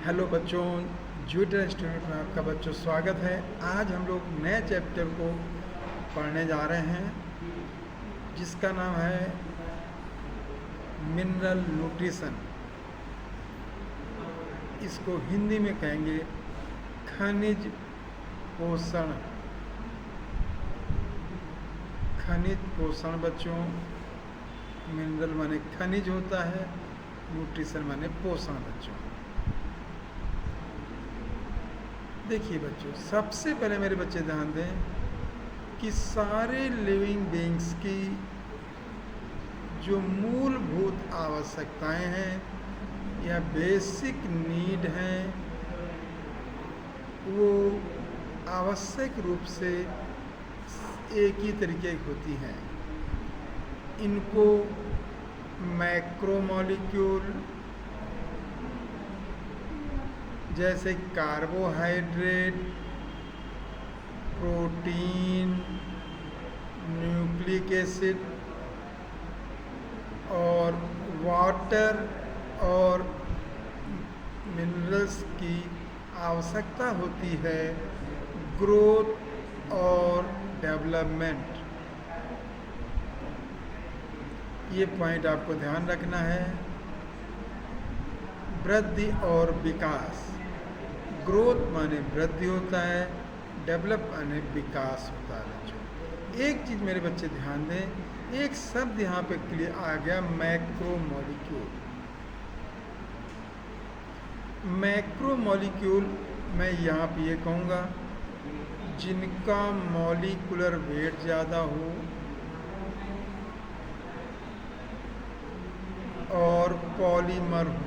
Hello बच्चों, zwitter institute में आपका बच्चों स्वागत है। आज हम लोग नए चैप्टर को पढ़ने जा रहे हैं जिसका नाम है मिनरल न्यूट्रिशन। इसको हिंदी में कहेंगे खनिज पोषण। खनिज पोषण बच्चों, मिनरल माने खनिज होता है, न्यूट्रिशन माने पोषण बच्चों। देखिए बच्चों, सबसे पहले मेरे बच्चे ध्यान दें कि सारे लिविंग बीइंग्स की जो मूलभूत आवश्यकताएं हैं या बेसिक नीड हैं, वो आवश्यक रूप से एक ही तरीके की होती हैं। इनको मैक्रोमोलिक्यूल जैसे कार्बोहाइड्रेट, प्रोटीन, न्यूक्लिक एसिड और वाटर और मिनरल्स की आवश्यकता होती है ग्रोथ और डेवलपमेंट। ये पॉइंट आपको ध्यान रखना है। वृद्धि और विकास। ग्रोथ माने वृद्धि होता है, डेवलप माने विकास होता है बच्चों। एक चीज़ मेरे बच्चे ध्यान दें, एक शब्द यहाँ पे क्लियर आ गया, मैक्रोमोलिक्यूल। मैक्रोमोलिक्यूल मैं यहाँ पे ये कहूँगा जिनका मॉलिक्यूलर वेट ज़्यादा हो और पॉलीमर हो।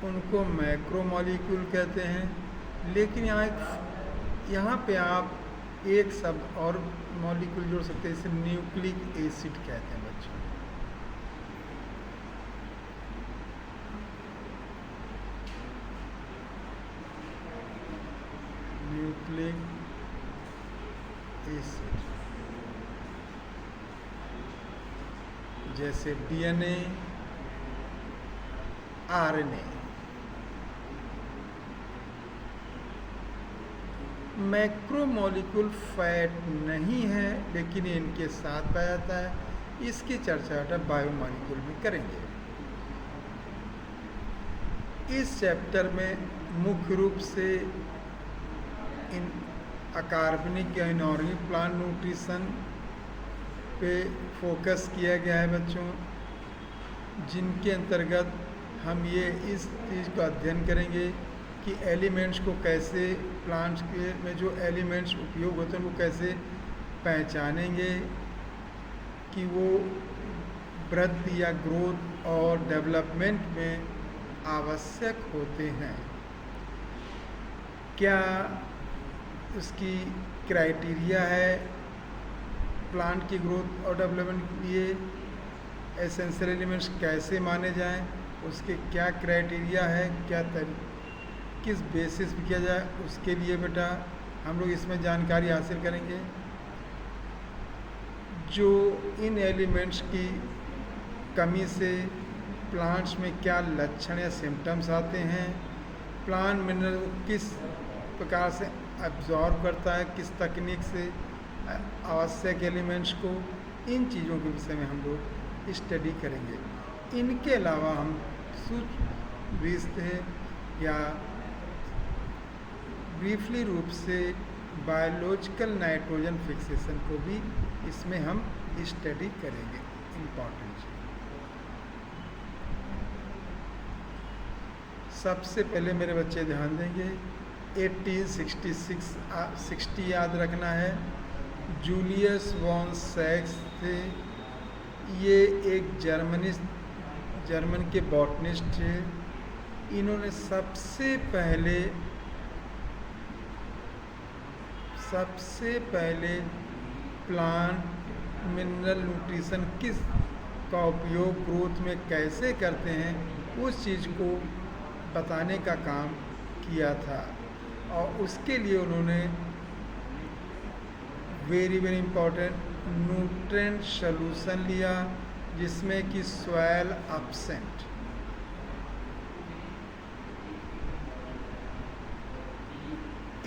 उनको मैक्रोमोलिक्यूल कहते हैं। लेकिन यहाँ पे आप एक शब्द और मॉलिक्यूल जोड़ सकते हैं, इसे न्यूक्लिक एसिड कहते हैं बच्चों। न्यूक्लिक एसिड जैसे डीएनए, आरएनए। मैक्रोमोलिक्यूल फैट नहीं है, लेकिन इनके साथ पाया जाता है। इसकी चर्चा बायोमोलिक्यूल में करेंगे। इस चैप्टर में मुख्य रूप से इन अकार्बनिक या इनऑर्गेनिक प्लांट न्यूट्रिशन पे फोकस किया गया है बच्चों, जिनके अंतर्गत हम ये इस चीज़ का अध्ययन करेंगे कि एलिमेंट्स को कैसे, प्लांट्स के में जो एलिमेंट्स उपयोग होते हैं वो कैसे पहचानेंगे कि वो वृद्धि या ग्रोथ और डेवलपमेंट में आवश्यक होते हैं। क्या उसकी क्राइटेरिया है प्लांट की ग्रोथ और डेवलपमेंट के लिए, एसेंशियल एलिमेंट्स कैसे माने जाएं, उसके क्या क्राइटेरिया है, क्या किस बेसिस पे किया जाए, उसके लिए बेटा हम लोग इसमें जानकारी हासिल करेंगे। जो इन एलिमेंट्स की कमी से प्लांट्स में क्या लक्षण या सिम्टम्स आते हैं, प्लांट मिनरल किस प्रकार से एब्जॉर्ब करता है, किस तकनीक से आवश्यक एलिमेंट्स को, इन चीज़ों के विषय में हम लोग स्टडी करेंगे। इनके अलावा हम सूक्ष्म या ब्रीफली रूप से बायोलॉजिकल नाइट्रोजन फिक्सेशन को भी इसमें हम स्टडी करेंगे। इम्पॉर्टेंट सबसे पहले मेरे बच्चे ध्यान देंगे 1860 याद रखना है। जूलियस वॉन सैक्स थे, ये एक जर्मन के बॉटनिस्ट थे। इन्होंने सबसे पहले प्लांट मिनरल न्यूट्रिशन किस का उपयोग ग्रोथ में कैसे करते हैं, उस चीज़ को बताने का काम किया था। और उसके लिए उन्होंने वेरी इम्पॉर्टेंट न्यूट्रेंट सॉल्यूशन लिया जिसमें कि सॉइल एब्सेंट।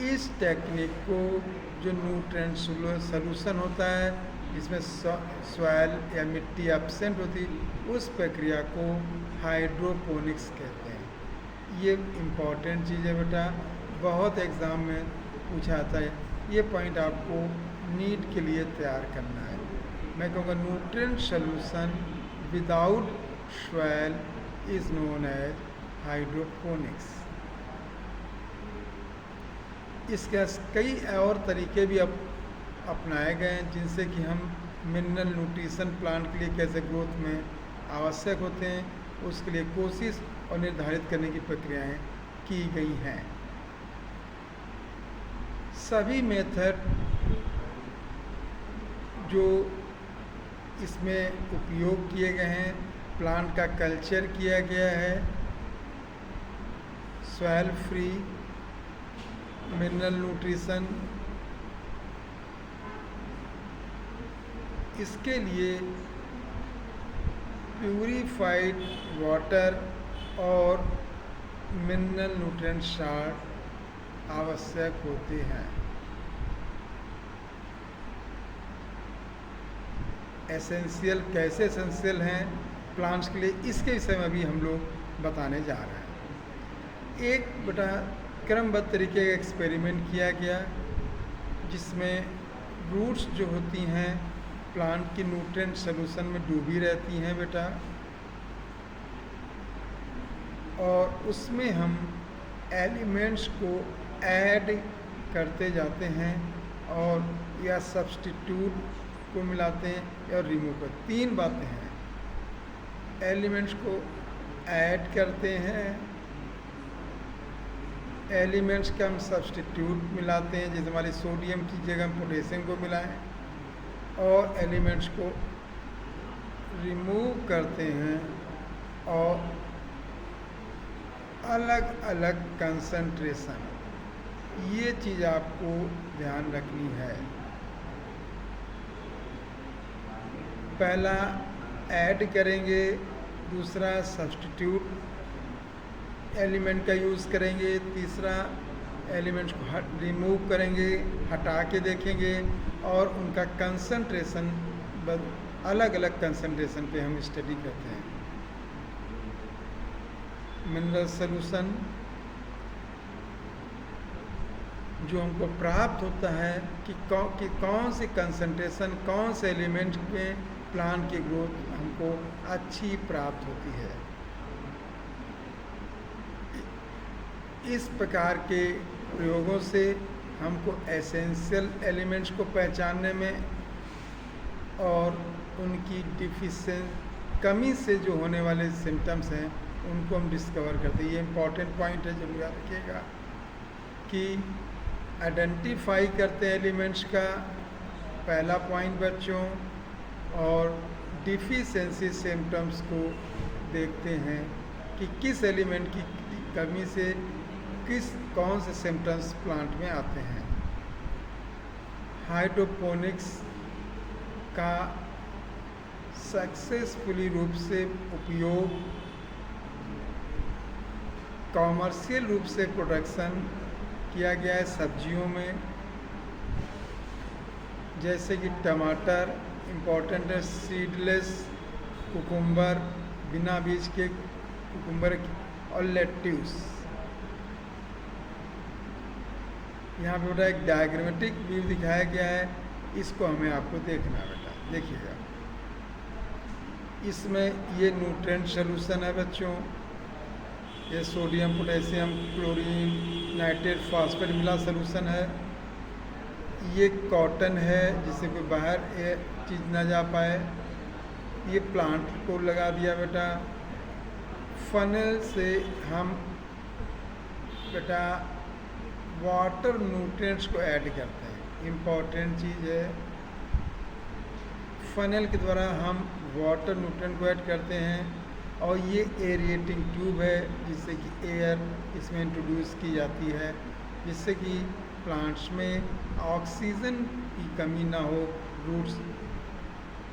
इस टेक्निक को जो न्यूट्रेंट सॉल्यूशन होता है जिसमें सॉइल या मिट्टी एब्सेंट होती, उस प्रक्रिया को हाइड्रोपोनिक्स कहते हैं। ये इम्पॉर्टेंट चीज़ है बेटा, बहुत एग्ज़ाम में पूछा जाता है। ये पॉइंट आपको नीट के लिए तैयार करना है। मैं कहूँगा nutrient solution without soil is known as hydroponics. इसके कई और तरीके भी अपनाए गए हैं जिनसे कि हम मिनरल न्यूट्रिशन प्लांट के लिए कैसे ग्रोथ में आवश्यक होते हैं उसके लिए कोशिश और निर्धारित करने की प्रक्रियाएं की गई हैं। सभी मेथड जो इसमें उपयोग किए गए हैं, प्लांट का कल्चर किया गया है, सॉइल फ्री मिनरल न्यूट्रिशन, इसके लिए प्यूरिफाइड वाटर और मिनरल न्यूट्रिएंट साल्ट आवश्यक होते हैं। एसेंशियल कैसे एसेंशियल हैं प्लांट्स के लिए, इसके विषय में भी हम लोग बताने जा रहे हैं। एक बेटा क्रमबद्ध तरीके का एक्सपेरिमेंट किया गया जिसमें रूट्स जो होती हैं प्लांट की न्यूट्रिएंट सॉल्यूशन में डूबी रहती हैं बेटा, और उसमें हम एलिमेंट्स को ऐड करते जाते हैं और या सब्स्टिट्यूट को मिलाते हैं या रिमूव करते। तीन बातें हैं, एलिमेंट्स को ऐड करते हैं, एलिमेंट्स का हम सब्स्टिट्यूट मिलाते हैं, जैसे हमारे सोडियम की जगह हम पोटेशियम को मिलाएं, और एलिमेंट्स को रिमूव करते हैं और अलग अलग कंसंट्रेशन, ये चीज़ आपको ध्यान रखनी है। पहला ऐड करेंगे, दूसरा सब्स्टिट्यूट एलिमेंट का यूज़ करेंगे, तीसरा एलिमेंट्स को रिमूव करेंगे, हटा के देखेंगे और उनका कंसंट्रेशन अलग अलग कंसंट्रेशन पे हम स्टडी करते हैं। मिनरल सॉल्यूशन जो हमको प्राप्त होता है कि कौन से कंसंट्रेशन कौन से एलिमेंट पे प्लांट की ग्रोथ हमको अच्छी प्राप्त होती है। इस प्रकार के प्रयोगों से हमको एसेंशियल एलिमेंट्स को पहचानने में और उनकी डिफिशिएंसी कमी से जो होने वाले सिम्टम्स हैं उनको हम डिस्कवर करते हैं। ये इम्पॉर्टेंट पॉइंट है, जरूर याद रखिएगा कि आइडेंटिफाई करते हैं एलिमेंट्स का पहला पॉइंट बच्चों, और डिफिशिएंसी सिम्टम्स को देखते हैं कि किस एलिमेंट की कमी से कौन से सिम्टम्स प्लांट में आते हैं। हाइड्रोपोनिक्स का सक्सेसफुली रूप से उपयोग कॉमर्शियल रूप से प्रोडक्शन किया गया है सब्जियों में, जैसे कि टमाटर इम्पॉर्टेंट है, सीडलेस कुकुम्बर बिना बीज के कुकुम्बर, और लेट्यूस। यहाँ पे बेटा एक डायग्रामेटिक व्यू दिखाया गया है, इसको हमें आपको देखना है बेटा, देखिएगा। इसमें ये न्यूट्रिएंट सॉल्यूशन है बच्चों, ये sodium potassium chlorine nitrate phosphate मिला सॉल्यूशन है। ये कॉटन है जिससे कोई बाहर ये चीज़ ना जा पाए, ये प्लांट को लगा दिया बेटा। फनल से हम बेटा वाटर न्यूट्रिएंट्स को ऐड करते हैं, इम्पॉर्टेंट चीज़ है। फनल के द्वारा हम वाटर न्यूट्रिएंट को ऐड करते हैं, और ये एरिएटिंग ट्यूब है जिससे कि एयर इसमें इंट्रोड्यूस की जाती है, जिससे कि प्लांट्स में ऑक्सीजन की कमी ना हो, रूट्स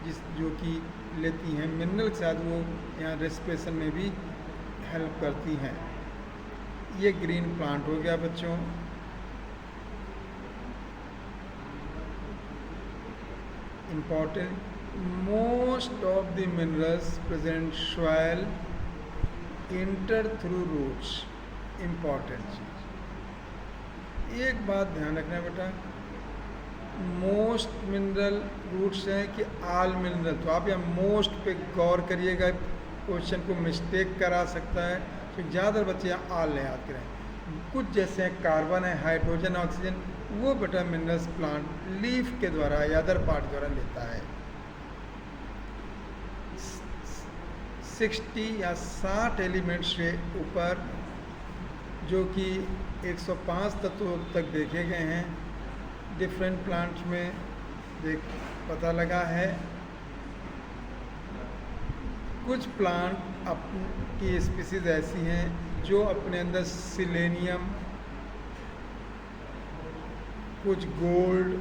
जो कि लेती हैं मिनरल के साथ, वो यहाँ रेस्पिरेशन में भी हेल्प करती हैं। ये ग्रीन प्लांट हो गया बच्चों। Important, most of the minerals present soil enter through roots. Important चीज़, एक बात ध्यान रखना बेटा, मोस्ट मिनरल रूट्स हैं कि ऑल मिनरल। तो आप यहाँ मोस्ट पे गौर करिएगा, क्वेश्चन को मिस्टेक करा सकता है, तो ज़्यादातर बच्चे यहाँ ऑल याद करें। कुछ जैसे हैं कार्बन है, हाइड्रोजन, ऑक्सीजन, वो बेटा मिनरल्स प्लांट लीफ के द्वारा या अदर पार्ट द्वारा लेता है। 60 या 60 एलिमेंट्स से ऊपर, जो कि 105 तत्वों तक देखे गए हैं डिफरेंट प्लांट्स में, पता लगा है। कुछ प्लांट की स्पीसीज ऐसी हैं जो अपने अंदर सिलेनियम, कुछ गोल्ड,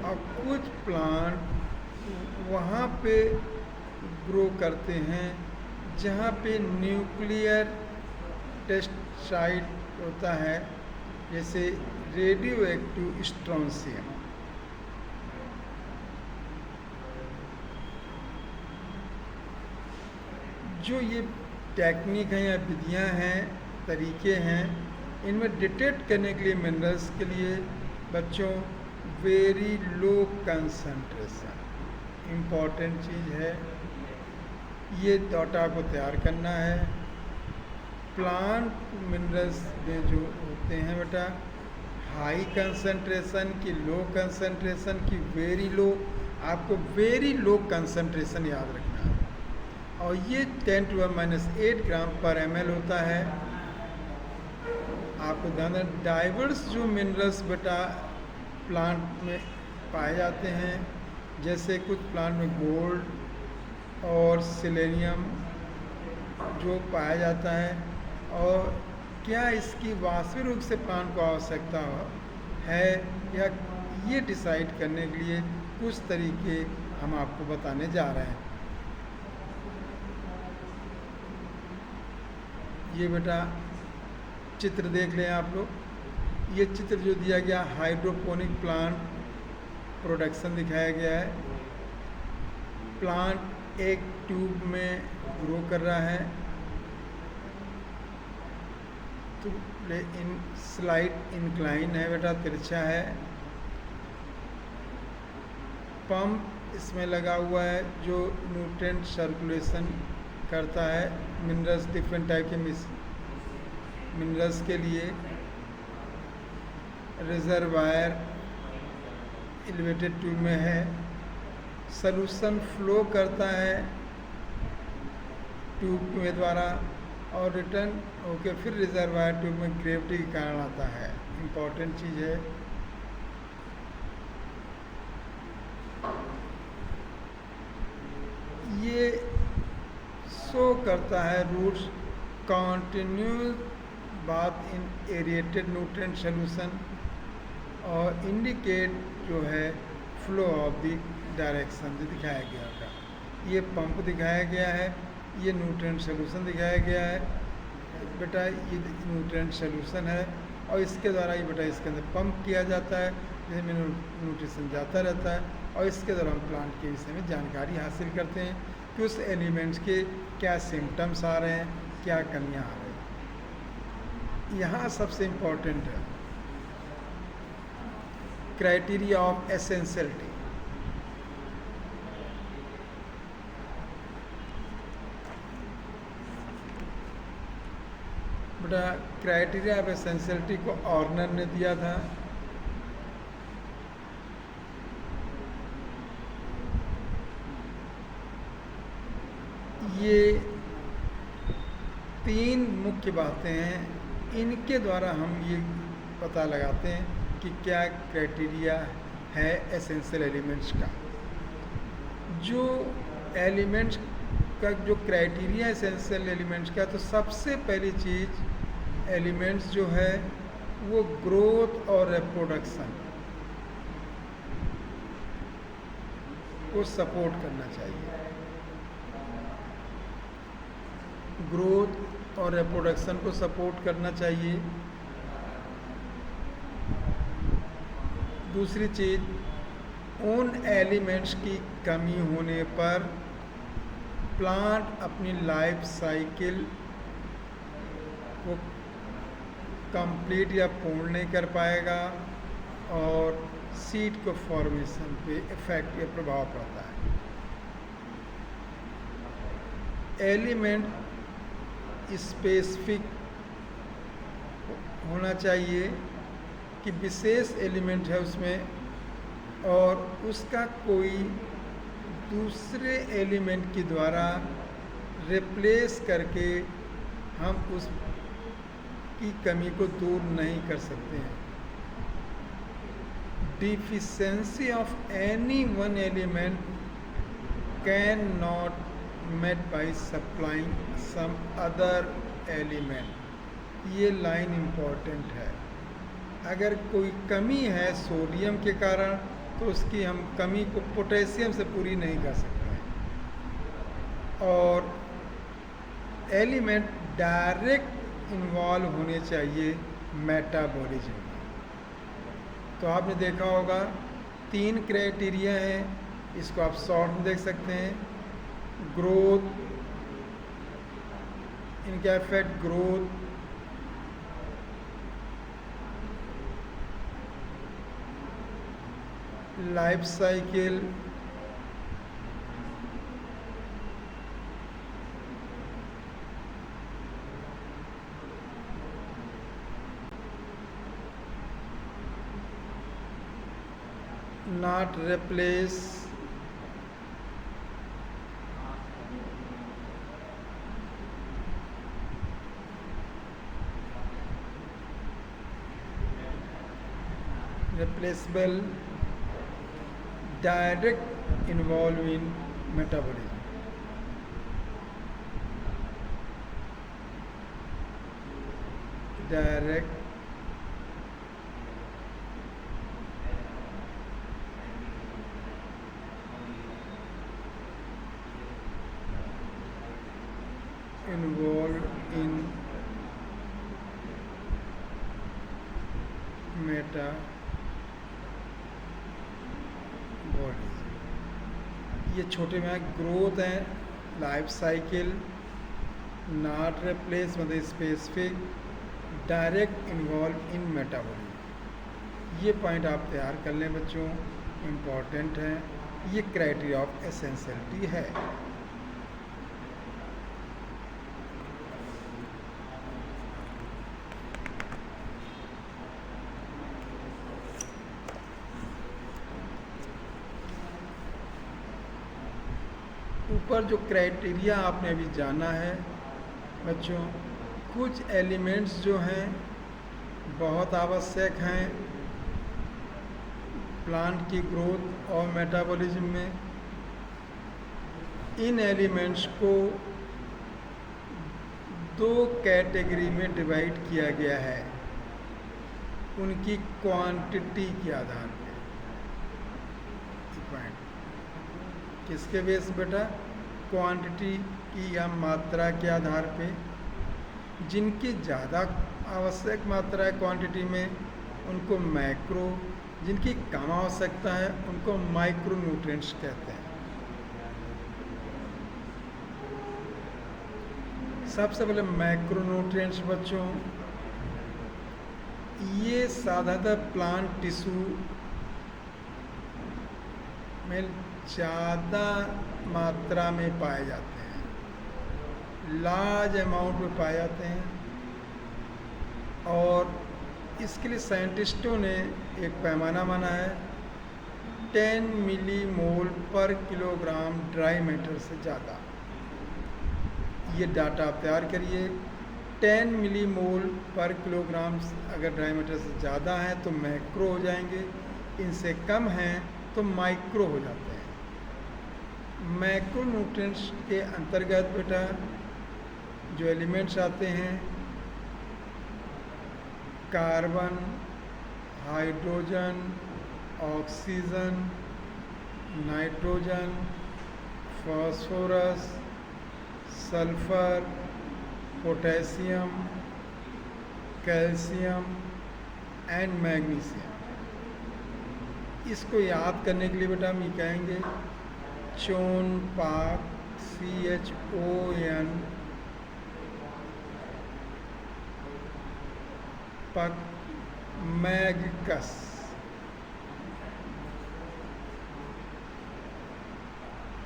और कुछ प्लांट वहाँ पे ग्रो करते हैं जहाँ पे न्यूक्लियर टेस्ट साइट होता है, जैसे रेडियो एक्टिव स्ट्रोंसियम। जो ये टेक्निक हैं या विधियाँ हैं, तरीके हैं, इनमें डिटेक्ट करने के लिए मिनरल्स के लिए बच्चों वेरी लो कंसंट्रेशन इम्पॉर्टेंट चीज़ है। ये डाटा को तैयार करना है। प्लांट मिनरल्स में जो होते हैं बेटा, हाई कंसंट्रेशन की, लो कंसंट्रेशन की, वेरी लो। आपको वेरी लो कंसंट्रेशन याद रखना है, और ये 10⁻⁸ ग्राम पर ml होता है। आपको ध्यान रखना, डाइवर्स जो मिनरल्स बेटा प्लांट में पाए जाते हैं, जैसे कुछ प्लांट में गोल्ड और सिलेनियम जो पाया जाता है, और क्या इसकी वास्तविक रूप से प्लांट को आवश्यकता है या ये डिसाइड करने के लिए कुछ तरीके हम आपको बताने जा रहे हैं। ये बेटा चित्र देख लें आप लोग। ये चित्र जो दिया गया, हाइड्रोपोनिक प्लांट प्रोडक्शन दिखाया गया है। प्लांट एक ट्यूब में ग्रो कर रहा है, तो इन स्लाइड इंक्लाइन है बेटा, तिरछा है। पंप इसमें लगा हुआ है जो न्यूट्रिएंट सर्कुलेशन करता है मिनरल्स, डिफरेंट टाइप के मिनरल्स के लिए। रिजर्वायर एलिवेटेड ट्यूब में है। सॉल्यूशन फ्लो करता है ट्यूब के द्वारा और रिटर्न होकर फिर रिजर्वायर ट्यूब में ग्रेविटी के कारण आता है। इम्पॉर्टेंट चीज़ है। ये शो करता है roots continuous bath in aerated nutrient solution, और इंडिकेट जो है फ्लो ऑफ द डायरेक्शन जो दिखाया गया था। ये पंप दिखाया गया है, ये न्यूट्रिएंट सॉल्यूशन दिखाया गया है बेटा। ये न्यूट्रिएंट सॉल्यूशन है और इसके द्वारा ये बेटा इसके अंदर पंप किया जाता है, जिसमें न्यूट्रिशन जाता रहता है, और इसके द्वारा हम प्लांट के विषय में जानकारी हासिल करते हैं कि उस एलिमेंट्स के क्या सिम्टम्स आ रहे हैं, क्या कमियाँ आ रही हैं। यहाँ सबसे इम्पोर्टेंट है क्राइटेरिया ऑफ एसेंशियलिटी। बेटा क्राइटेरिया ऑफ एसेंशियलिटी को ऑर्नर ने दिया था। ये 3 मुख्य बातें हैं, इनके द्वारा हम ये पता लगाते हैं कि क्या क्राइटेरिया है एसेंशियल एलिमेंट्स का। जो एलिमेंट्स का जो क्राइटेरिया एसेंशियल एलिमेंट्स का, तो सबसे पहली चीज़ एलिमेंट्स जो है वो ग्रोथ और रिप्रोडक्शन, को सपोर्ट करना चाहिए। ग्रोथ और रिप्रोडक्शन को सपोर्ट करना चाहिए। दूसरी चीज़, उन एलिमेंट्स की कमी होने पर प्लांट अपनी लाइफ साइकिल को कंप्लीट या पूर्ण नहीं कर पाएगा और सीड को फॉर्मेशन पे इफेक्ट या प्रभाव पड़ता है। एलिमेंट स्पेसिफिक होना चाहिए कि विशेष एलिमेंट है उसमें और उसका कोई दूसरे एलिमेंट के द्वारा रिप्लेस करके हम उस की कमी को दूर नहीं कर सकते हैं। Deficiency of any one element can not met by supplying some other element। ये लाइन इम्पॉर्टेंट है। अगर कोई कमी है सोडियम के कारण तो उसकी हम कमी को पोटेशियम से पूरी नहीं कर सकते हैं। और एलिमेंट डायरेक्ट इन्वॉल्व होने चाहिए मेटाबॉलिज्म में। तो आपने देखा होगा 3 क्राइटेरिया हैं, इसको आप शॉर्ट में देख सकते हैं। ग्रोथ, इनका effect growth, life cycle, not replace, replaceable, direct involve in metabolism। direct involved in metabolism. ये छोटे में ग्रोथ है, लाइफ साइकिल, नॉट रिप्लेस मतलब specific, direct involve in metabolism. ये पॉइंट आप तैयार कर लें बच्चों, इम्पॉर्टेंट है। ये क्राइटेरिया ऑफ एसेंशियलिटी है। ऊपर जो क्राइटेरिया आपने अभी जाना है बच्चों, कुछ एलिमेंट्स जो हैं बहुत आवश्यक हैं प्लांट की ग्रोथ और मेटाबॉलिज्म में। इन एलिमेंट्स को 2 कैटेगरी में डिवाइड किया गया है उनकी क्वांटिटी के आधार पर। किसके बेस बेटा? क्वांटिटी की या मात्रा के आधार पे। जिनकी ज़्यादा आवश्यक मात्रा है क्वांटिटी में उनको मैक्रो, जिनकी कम आवश्यकता है उनको माइक्रो न्यूट्रिएंट्स कहते हैं। सबसे पहले मैक्रो न्यूट्रिएंट्स बच्चों, ये साधारणतः प्लांट टिश्यू में ज़्यादा मात्रा में पाए जाते हैं, लार्ज अमाउंट में पाए जाते हैं। और इसके लिए साइंटिस्टों ने एक पैमाना माना है 10 मिलीमोल पर किलोग्राम ड्राई मैटर से ज़्यादा। ये डाटा आप तैयार करिए। 10 मिलीमोल पर किलोग्राम अगर ड्राई मैटर से ज़्यादा है तो मैक्रो हो जाएंगे, इनसे कम हैं तो माइक्रो हो जाते हैं। मैक्रो न्यूट्रिएंट्स के अंतर्गत बेटा जो एलिमेंट्स आते हैं carbon, hydrogen, oxygen, nitrogen, phosphorus, sulphur, potassium, calcium and magnesium. इसको याद करने के लिए बेटा हम ये कहेंगे चोनपाक, CHON पक मैगकस।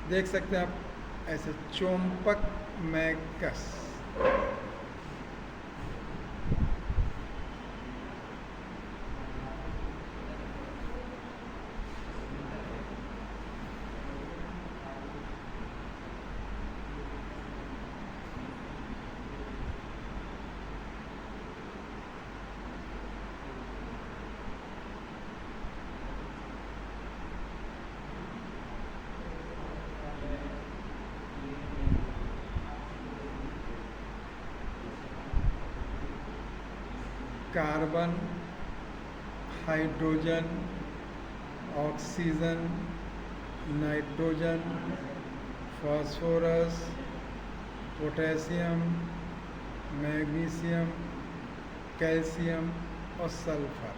देख सकते हैं आप ऐसे चोम्पक मैगकस। Carbon, hydrogen, oxygen, nitrogen, phosphorus, potassium, magnesium, calcium और सल्फर।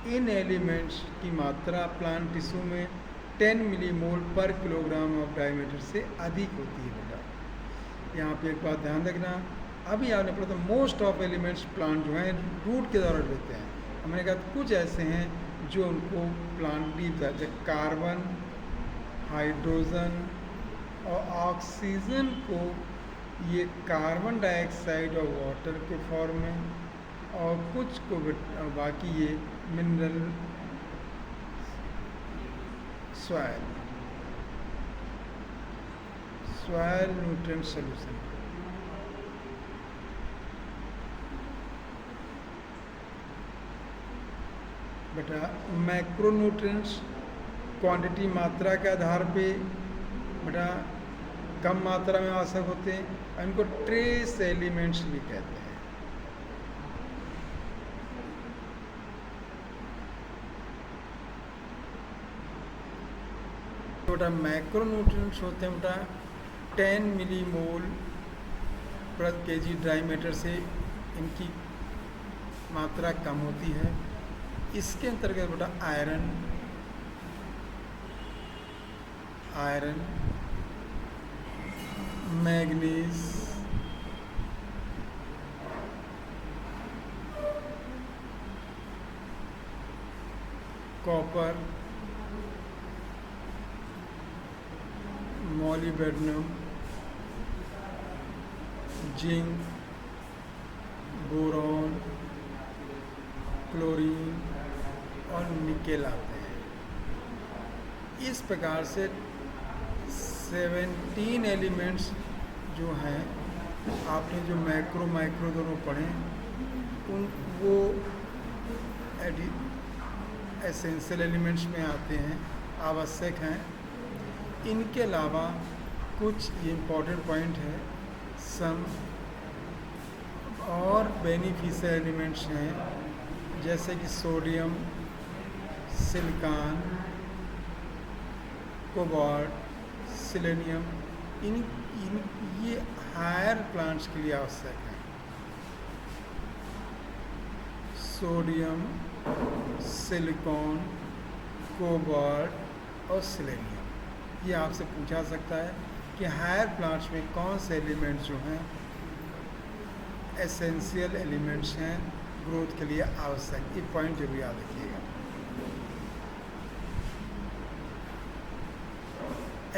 इन एलिमेंट्स की मात्रा प्लांट टिश्यू में 10 मिलीमोल पर किलोग्राम ऑफ डायमीटर से अधिक होती है बेटा। यहाँ पे एक बात ध्यान रखना, अभी आपने पढ़ा था मोस्ट ऑफ एलिमेंट्स प्लांट जो हैं रूट के द्वारा लेते हैं। हमने कहा कुछ ऐसे हैं जो उनको प्लांट लीव जैसे कार्बन, हाइड्रोजन और ऑक्सीजन को ये कार्बन डाइऑक्साइड और वाटर के फॉर्म में, और कुछ को बाकी ये मिनरल सॉइल न्यूट्रिएंट सॉल्यूशन। बेटा मैक्रोन्यूट्रिएंट्स क्वांटिटी मात्रा के आधार पे बेटा कम मात्रा में आवश्यक होते हैं, और इनको ट्रेस एलिमेंट्स भी कहते हैं। बेटा मैक्रोन्यूट्रिएंट्स होते हैं बेटा 10 मिलीमोल प्रति केजी ड्राई मैटर से इनकी मात्रा कम होती है। इसके अंतर्गत बेटा iron, manganese, copper, molybdenum, zinc, boron, chlorine और निकेल आते हैं। इस प्रकार से 17 एलिमेंट्स जो हैं, आपने जो मैक्रो माइक्रो दोनों पढ़े उन वो एसेंशियल एलिमेंट्स में आते हैं, आवश्यक हैं। इनके अलावा कुछ इम्पॉर्टेंट पॉइंट है, सम और बेनिफिशियल एलिमेंट्स हैं जैसे कि सोडियम, सिलिकॉन, कोबाल्ट, सेलेनियम। ये हायर प्लांट्स के लिए आवश्यक है। सोडियम, सिलिकॉन, कोबाल्ट और सेलेनियम। ये आपसे पूछा सकता है कि हायर प्लांट्स में कौन से एलिमेंट्स जो हैं एसेंशियल एलिमेंट्स हैं ग्रोथ के लिए आवश्यक। ये पॉइंट जरूर याद रखिएगा।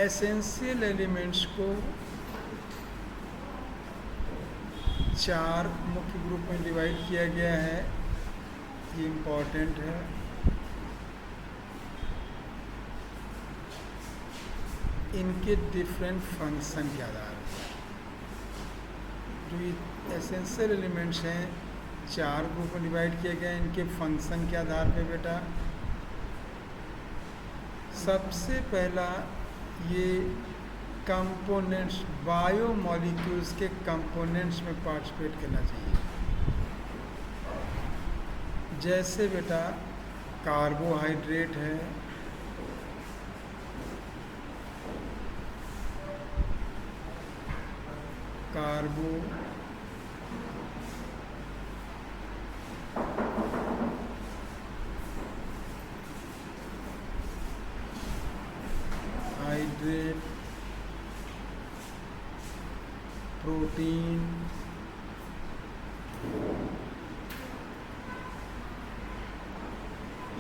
एसेंशियल एलिमेंट्स को 4 मुख्य ग्रुप में डिवाइड किया गया है। ये इम्पॉर्टेंट है। इनके डिफरेंट फंक्शन के आधार पर जो ये एसेंशियल एलिमेंट्स हैं 4 ग्रुप में डिवाइड किए गए। इनके फंक्शन के आधार पे बेटा सबसे पहला ये कंपोनेंट्स, बायोमॉलिक्यूल्स के कंपोनेंट्स में पार्टिसिपेट करना चाहिए। जैसे बेटा कार्बोहाइड्रेट है, कार्बोहाइड्रेट, प्रोटीन,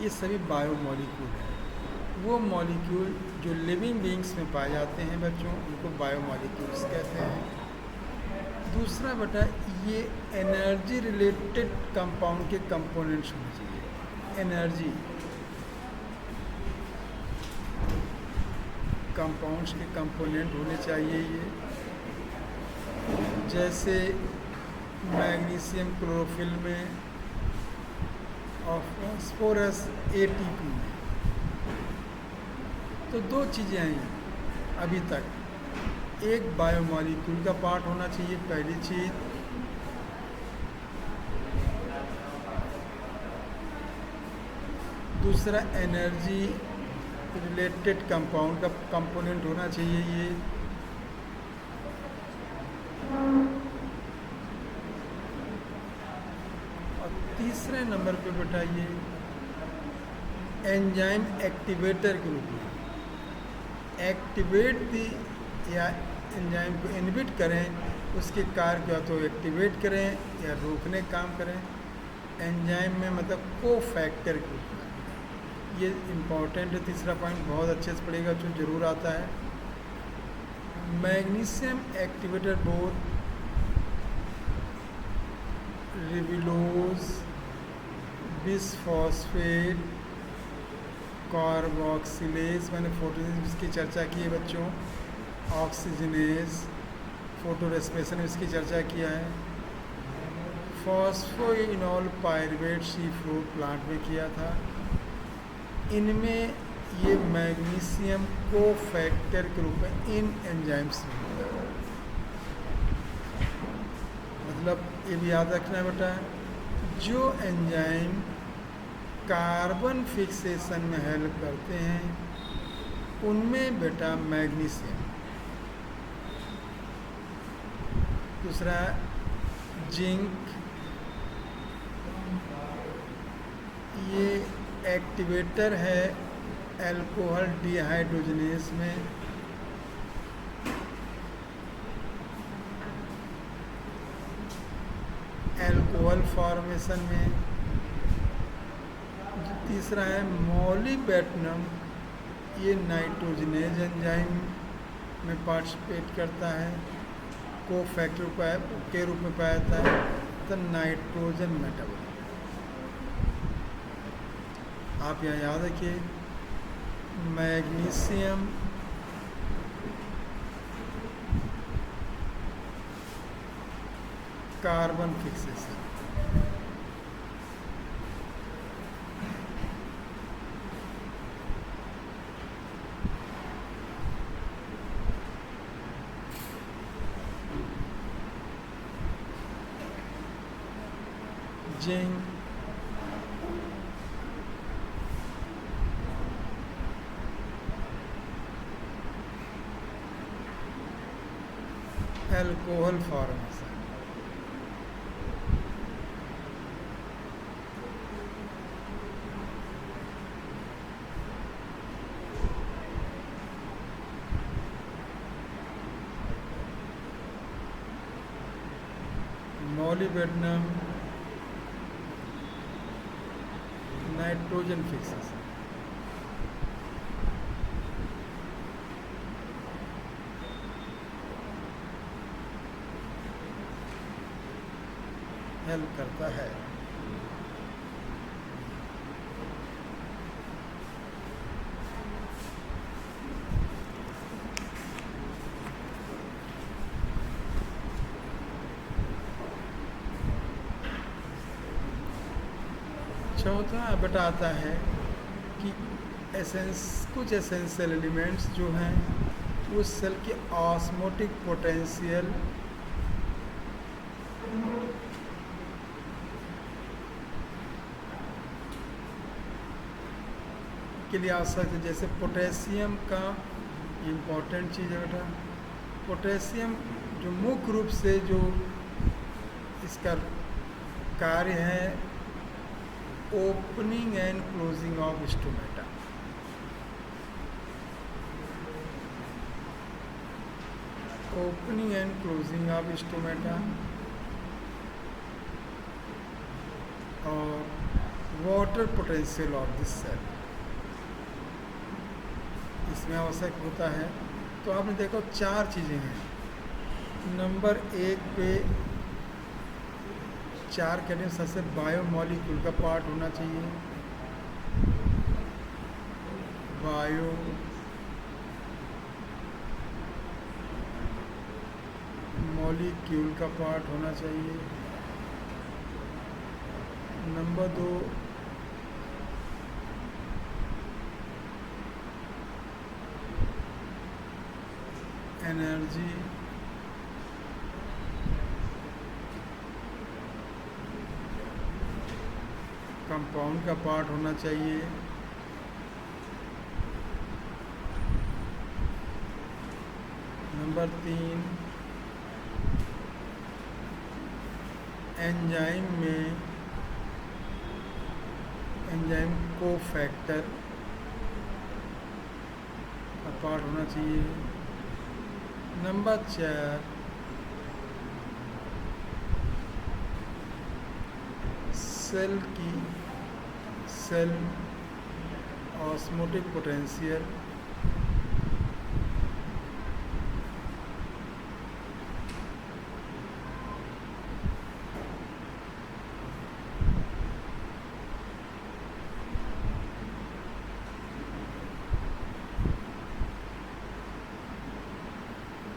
ये सभी बायोमॉलिक्यूल हैं। वो मॉलिक्यूल जो लिविंग बीइंग्स में पाए जाते हैं बच्चों, उनको बायोमॉलिक्यूल्स कहते हैं। दूसरा बेटा, ये एनर्जी रिलेटेड कंपाउंड के कंपोनेंट्स होने चाहिए। एनर्जी कंपाउंड्स के कंपोनेंट होने चाहिए ये, जैसे मैग्नीशियम क्लोरोफिल में और फास्फोरस एटीपी में। तो दो चीज़ें हैं अभी तक, एक बायोमॉलिक्यूल का पार्ट होना चाहिए पहली चीज़, दूसरा एनर्जी रिलेटेड कंपाउंड का कंपोनेंट होना चाहिए ये, और तीसरे नंबर पे बेटा ये एंजाइम एक्टिवेटर के रूप में एक्टिवेट दी या एंजाइम को इनहिबिट करें, उसके कार्य या तो एक्टिवेट करें या रोकने काम करें एंजाइम में, मतलब को फैक्टर के रूप में। ये इम्पॉर्टेंट है, तीसरा पॉइंट बहुत अच्छे से पड़ेगा जो जरूर आता है। Magnesium activator both ribulose, bisphosphate, carboxylase, मैंने फोटोसिंथेसिस की चर्चा की है बच्चों, ऑक्सीजनेज, फोटो रेस्पिरेशन में इसकी चर्चा किया है, फॉस्फोइनोल पायरुवेट सी फ्रूट प्लांट में किया था। इनमें ये मैग्नीशियम को फैक्टर के रूप में इन एंजाइम्स में, मतलब ये भी याद रखना है बेटा, जो एंजाइम कार्बन फिक्सेशन में हेल्प करते हैं उनमें बेटा मैग्नीशियम। दूसरा जिंक, ये एक्टिवेटर है अल्कोहल डिहाइड्रोजनेज में। अल्कोहल फॉर्मेशन में। तीसरा है मोलिब्डेनम, ये नाइट्रोजनेज एंजाइम में पार्टिसिपेट करता है, को फैक्टर के रूप में पाया जाता है, तो नाइट्रोजन मेटाबॉलिट। आप यहाँ याद रखिए, magnesium carbon fixation, zinc alcohol formation, molybdenum nitrogen fixation. Help करता है। चौथा बताता है कि कुछ एसेंशियल एलिमेंट्स जो हैं वो सेल के ऑस्मोटिक पोटेंशियल के लिए आवश्यक है। जैसे पोटेशियम का इम्पोर्टेंट चीज़ है बेटा, पोटेशियम जो मुख्य रूप से जो इसका कार्य है opening and closing of stomata. Opening and closing of stomata और water potential of this cell इसमें आवश्यक होता है। तो आपने देखो 4 चीज़ें हैं। नंबर 1 पे 4 कैटेगरी, सबसे बायोमॉलिक्यूल का पार्ट होना चाहिए, बायो मॉलिक्यूल का पार्ट होना चाहिए। नंबर 2 एनर्जी कंपाउंड का पार्ट होना चाहिए। नंबर 3 एंजाइम में एंजाइम कोफैक्टर का पार्ट होना चाहिए। नंबर 4 सेल ऑस्मोटिक पोटेंशियल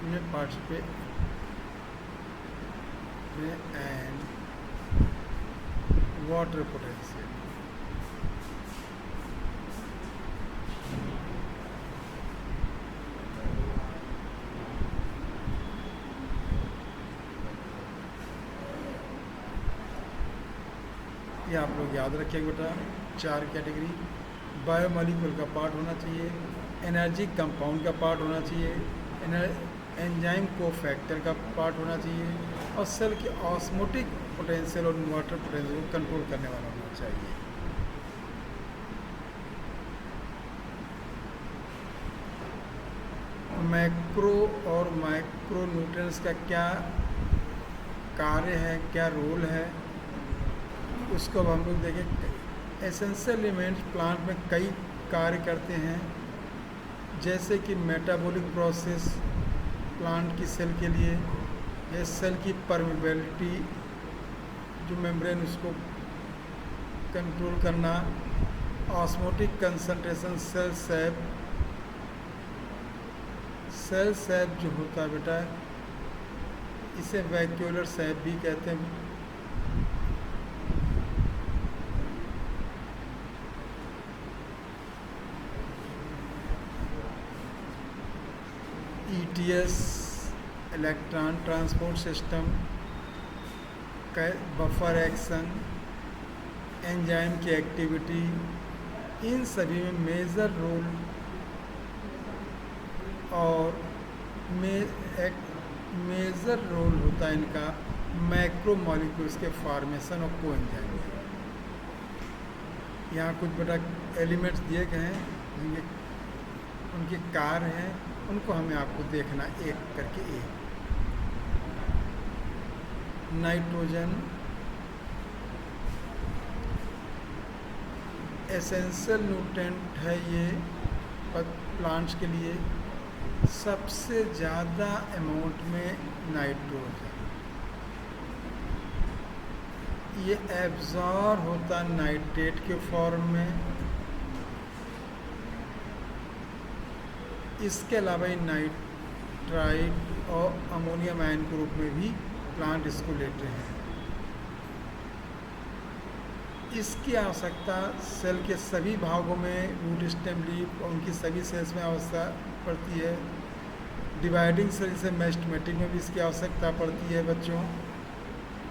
में पार्टिसिपेट एंड वाटर पोटेंशियल। ये आप लोग याद रखिएगा बेटा। 4 कैटेगरी, बायोमॉलिक्यूल का पार्ट होना चाहिए, एनर्जी कंपाउंड का पार्ट होना चाहिए, एंजाइम कोफैक्टर का पार्ट होना चाहिए और सेल की ऑस्मोटिक पोटेंशियल और वाटर पोटेंशियल को कंट्रोल करने वाला होना चाहिए। मैक्रो और माइक्रो न्यूट्रिएंट्स का क्या कार्य है, क्या रोल है, उसको अब हम लोग देखें। एसेंशियल एलिमेंट्स प्लांट में कई कार्य करते हैं, जैसे कि मेटाबॉलिक प्रोसेस प्लांट की सेल के लिए, ये सेल की परमेबिलिटी जो मेम्ब्रेन उसको कंट्रोल करना, ऑस्मोटिक कंसंट्रेशन, सेल सैप जो होता है बेटा, इसे वैक्यूलर सैप भी कहते हैं। ETS electron transport system, buffer action, enzyme की एक्टिविटी, इन सभी में मेजर रोल और मेजर रोल होता है इनका मैक्रो मॉलिक्यूल्स के फॉर्मेशन और कोएंजाइम। यहाँ कुछ बेटा एलिमेंट्स दिए गए हैं, उनके कार्य हैं, उनको हमें आपको देखना एक करके एक। नाइट्रोजन एसेंशियल न्यूट्रिएंट है ये प्लांट्स के लिए, सबसे ज़्यादा अमाउंट में नाइट्रोजन ये एब्जॉर्ब होता नाइट्रेट के फॉर्म में। इसके अलावा नाइट्राइट और अमोनियम आयन के रूप में भी प्लांट इसको लेते हैं। इसकी आवश्यकता सेल के सभी भागों में, रूट, स्टेम, लीफ और उनकी सभी सेल्स में आवश्यकता पड़ती है। डिवाइडिंग सेल जैसे मेस्टमेटिक में भी इसकी आवश्यकता पड़ती है बच्चों।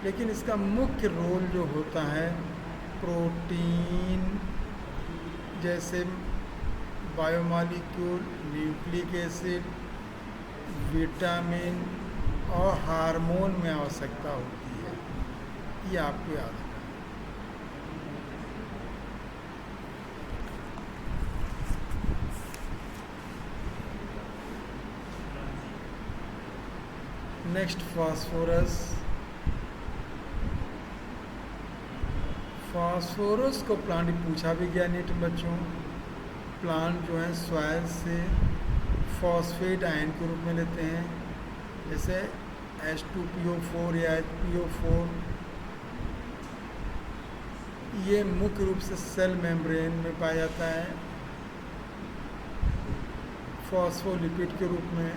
लेकिन इसका मुख्य रोल जो होता है प्रोटीन जैसे बायोमॉलिक्यूल, न्यूक्लिक एसिड, विटामिन, और हार्मोन में आवश्यकता होती है, ये आपको याद रखना। Next phosphorus. फास्फोरस को प्लांट पूछा भी गया नीट बच्चों। प्लांट जो है सॉइल से फॉस्फेट आयन के रूप में लेते हैं, जैसे H2PO4 या HPO4। ये मुख्य रूप से सेल मेम्ब्रेन में पाया जाता है फॉस्फोलिपिड के रूप में।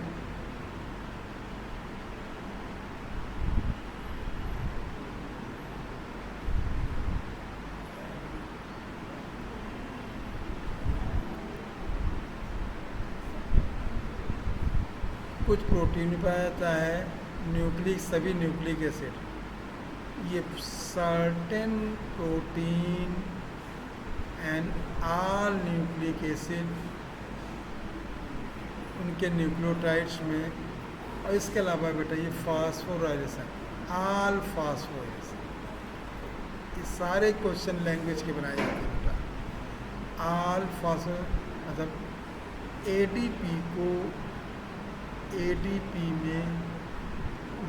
कुछ प्रोटीन में पाया जाता है, न्यूक्लिक, सभी न्यूक्लिक एसिड। ये certain protein and all nucleic acid उनके न्यूक्लियोटाइड्स में। और इसके अलावा बेटा ये फास्फोराइलेशन, ऑल फास्फोराइलेशन, ये सारे क्वेश्चन लैंग्वेज के बनाए जाते हैं बेटा। ऑल फास्फो मतलब एडीपी को, एडीपी में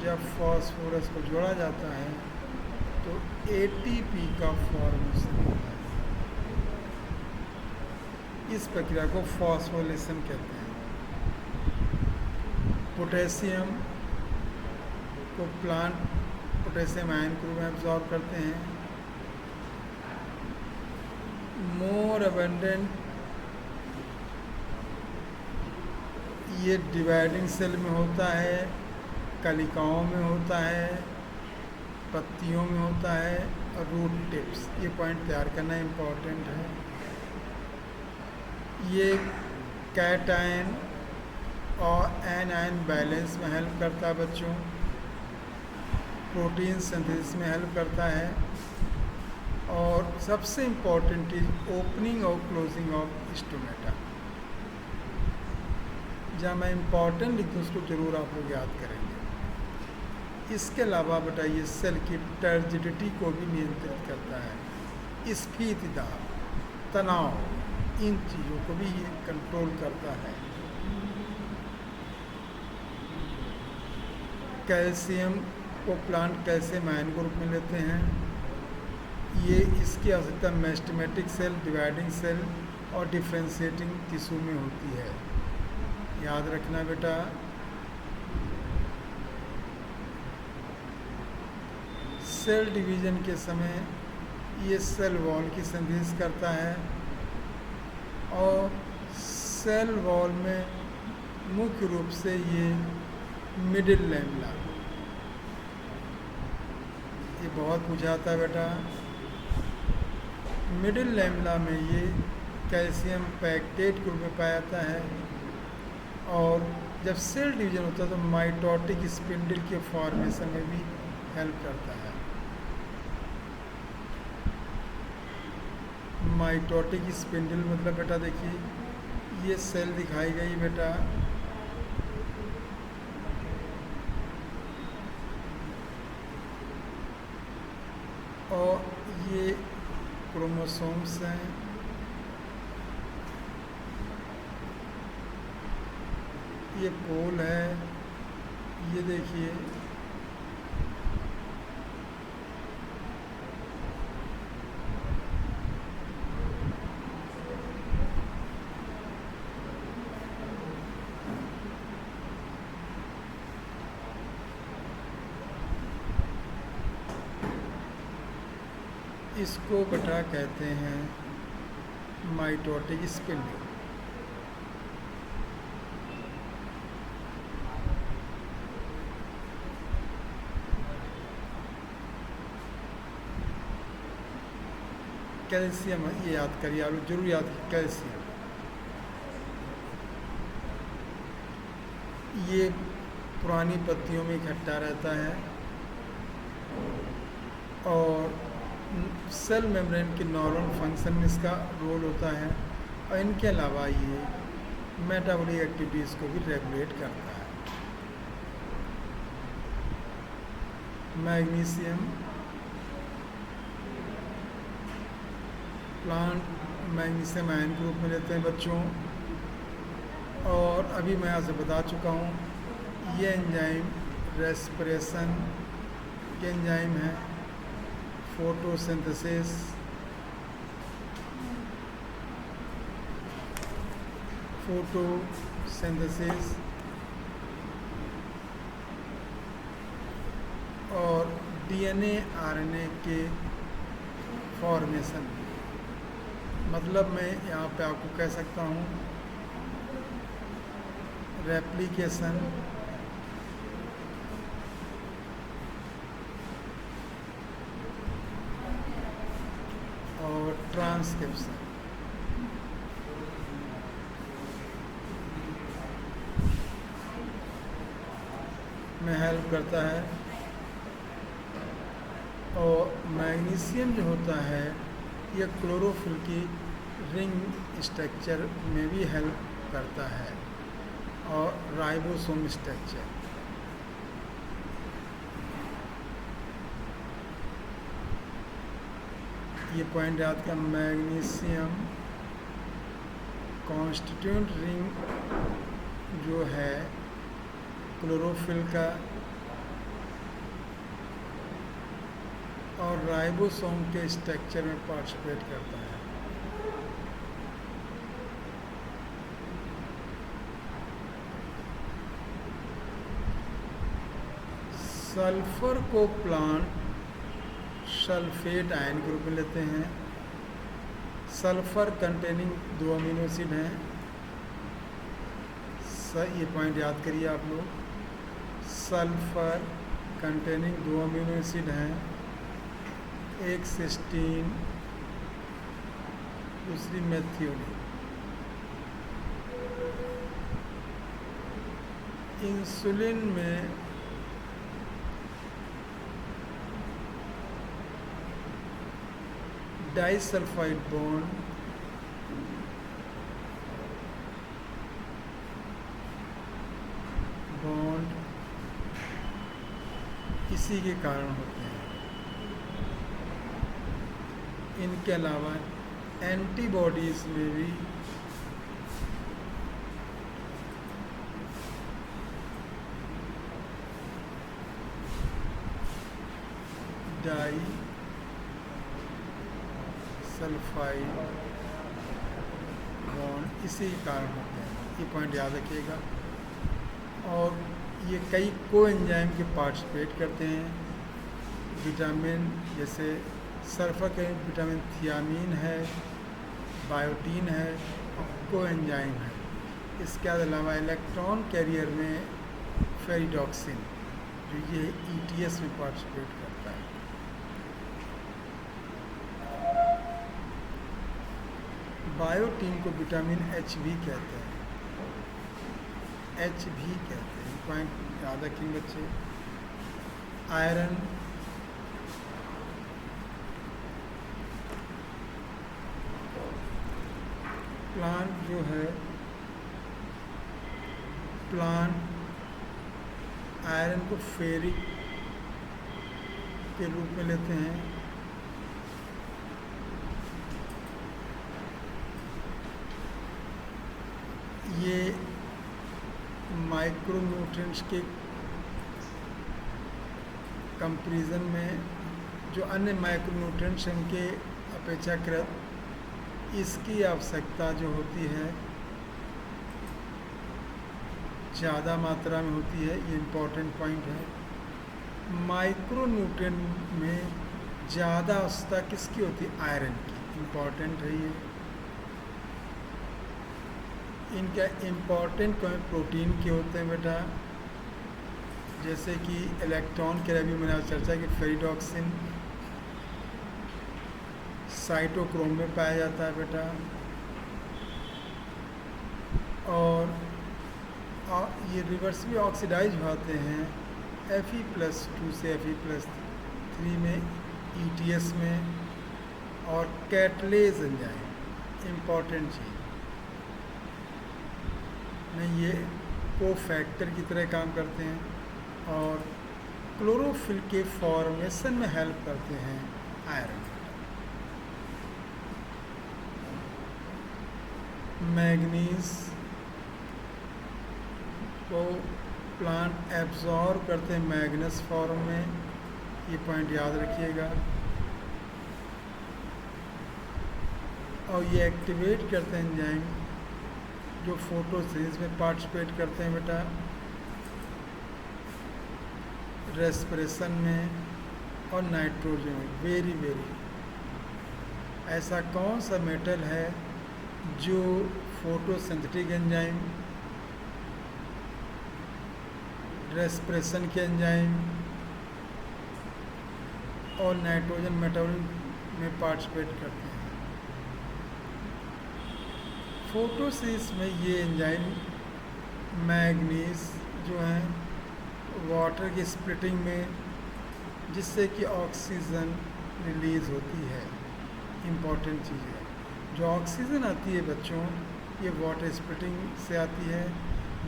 जब फास्फोरस को जोड़ा जाता है तो एटीपी का फॉर्मेशन होता है। इस प्रक्रिया को फॉस्फोरिलेशन कहते हैं। पोटेशियम को प्लांट पोटेशियम आयन के रूप में एब्जॉर्ब करते हैं। मोर अबंडेंट ये डिवाइडिंग सेल में होता है, कलिकाओं में होता है, पत्तियों में होता है और रूट टिप्स। ये पॉइंट तैयार करना इम्पोर्टेंट है। ये कैटायन और एनायन बैलेंस में हेल्प करता है बच्चों। प्रोटीन सिंथेसिस में हेल्प करता है। और सबसे इम्पोर्टेंट चीज़ ओपनिंग और क्लोजिंग ऑफ स्टोमेटा। जहाँ मैं इम्पॉर्टेंट लिख दूँ उसको जरूर आप लोग याद करेंगे। इसके अलावा बताइए सेल की टर्जिडिटी को भी नियंत्रित करता है। स्फीतिता, तनाव, इन चीज़ों को भी ये कंट्रोल करता है। कैल्शियम को प्लांट कैल्शियम आयन के रूप में लेते हैं। ये इसकी आवश्यकता मेस्टेमेटिक सेल, डिवाइडिंग सेल और डिफ्रेंशिएटिंग टिश्यू में होती है। याद रखना बेटा। सेल डिवीज़न के समय ये सेल वॉल की सिंथेसिस करता है और सेल वॉल में मुख्य रूप से ये मिडिल लैमेला, ये बहुत पूछा आता है बेटा। मिडिल लैमेला में ये कैल्शियम पैक्टेट के रूप में पाया जाता है और जब सेल डिवीजन होता है तो माइटोटिक स्पिंडल के फॉर्मेशन में भी हेल्प करता है। माइटोटिक स्पिंडल मतलब बेटा देखिए ये सेल दिखाई गई बेटा, और ये क्रोमोसोम्स हैं। ये पोल है, ये देखिए इसको बेटा कहते हैं माइटोटिक स्पिंडल। कैल्शियम, ये याद करिए आप जरूर याद करिए कैल्शियम। ये पुरानी पत्तियों में इकट्ठा रहता है और सेल मेम्ब्रेन के नॉर्मल फंक्शन में इसका रोल होता है और इनके अलावा ये मेटाबॉलिक एक्टिविटीज़ को भी रेगुलेट करता है। मैग्नीशियम प्लांट मैग्नीशियम आयन के रूप में लेते हैं बच्चों। और अभी मैं आपसे बता चुका हूँ ये एंजाइम रेस्पिरेशन के एंजाइम है, फोटोसिंथेसिस, और डीएनए आरएनए के फॉर्मेशन। मतलब मैं यहाँ पे आपको कह सकता हूँ रेप्लिकेशन और ट्रांसक्रिप्शन में हेल्प करता है। और मैग्नीशियम जो होता है ये क्लोरोफिल की रिंग स्ट्रक्चर में भी हेल्प करता है और राइबोसोम स्ट्रक्चर। ये पॉइंट याद का, मैग्नीशियम कॉन्स्टिट्यूएंट रिंग जो है क्लोरोफिल का और राइबोसोम के स्ट्रक्चर में पार्टिसिपेट करता है। सल्फर को प्लांट सल्फेट आयन के रूप में लेते हैं। सल्फर कंटेनिंग 2 अमीनो एसिड हैं। ये पॉइंट याद करिए आप लोग, सल्फर कंटेनिंग 2 अमीनो एसिड हैं, एक सिस्टीन दूसरी मेथियोनिन। इंसुलिन में डाइसल्फाइड बॉन्ड इसी के कारण होते हैं। इनके अलावा एंटीबॉडीज में भी डाइसल्फाइड बॉन्ड इसी के कारण होते हैं। ये पॉइंट याद रखिएगा। और ये कई कोएंजाइम के पार्टिसिपेट करते हैं। विटामिन जैसे सल्फर के विटामिन थियामीन है, बायोटीन है, कोएंजाइम है। इसके अलावा इलेक्ट्रॉन कैरियर में फेरिडॉक्सिन जो ये ईटीएस में पार्टिसिपेट करता है। बायोटीन को विटामिन एच भी कहते हैं, एच भी कहते हैं। पॉइंट याद रखेंगे बच्चे। आयरन प्लांट जो है, प्लांट आयरन को फेरिक के रूप में लेते हैं। ये माइक्रोन्यूट्रिएंट्स के कंपैरिजन में जो अन्य माइक्रोन्यूट्रिएंट्स हैं उनके अपेक्षाकृत इसकी आवश्यकता जो होती है ज़्यादा मात्रा में होती है। ये इम्पोर्टेंट पॉइंट है। माइक्रोन्यूट्रिएंट में ज़्यादा आवश्यकता किसकी होती है? आयरन की। इम्पोर्टेंट है ये। इनका इम्पोर्टेंट प्रोटीन के होते हैं बेटा, जैसे कि इलेक्ट्रॉन के लिए भी मैंने चर्चा की फेरिडॉक्सिन साइटोक्रोम में पाया जाता है बेटा। और ये रिवर्सली ऑक्सीडाइज होते हैं Fe+2 से Fe+3 में, ETS में। और कैटलेज एंजाइम इम्पॉर्टेंट चीज़ में, ये कोफैक्टर की तरह काम करते हैं। और क्लोरोफिल के फॉर्मेशन में हेल्प करते हैं आयरन। मैग्नीज को प्लांट एब्जॉर्ब करते हैं मैग्नेस फॉर्म में, ये पॉइंट याद रखिएगा। और ये एक्टिवेट करते हैं एंजाइम जो फोटोसिंथेसिस में पार्टिसिपेट करते हैं बेटा, रेस्पिरेशन में और नाइट्रोजन में। वेरी ऐसा कौन सा मेटल है जो फोटोसिंथेटिक एंजाइम, रेस्पिरेशन के एंजाइम और नाइट्रोजन मेटाबॉलिज्म में पार्टिसिपेट करते हैं? फोटोसिंथेसिस में ये एंजाइम मैग्नीज जो हैं वाटर की स्प्लिटिंग में, जिससे कि ऑक्सीजन रिलीज़ होती है। इम्पॉर्टेंट चीज़ है, जो ऑक्सीजन आती है बच्चों, ये वाटर स्प्लिटिंग से आती है,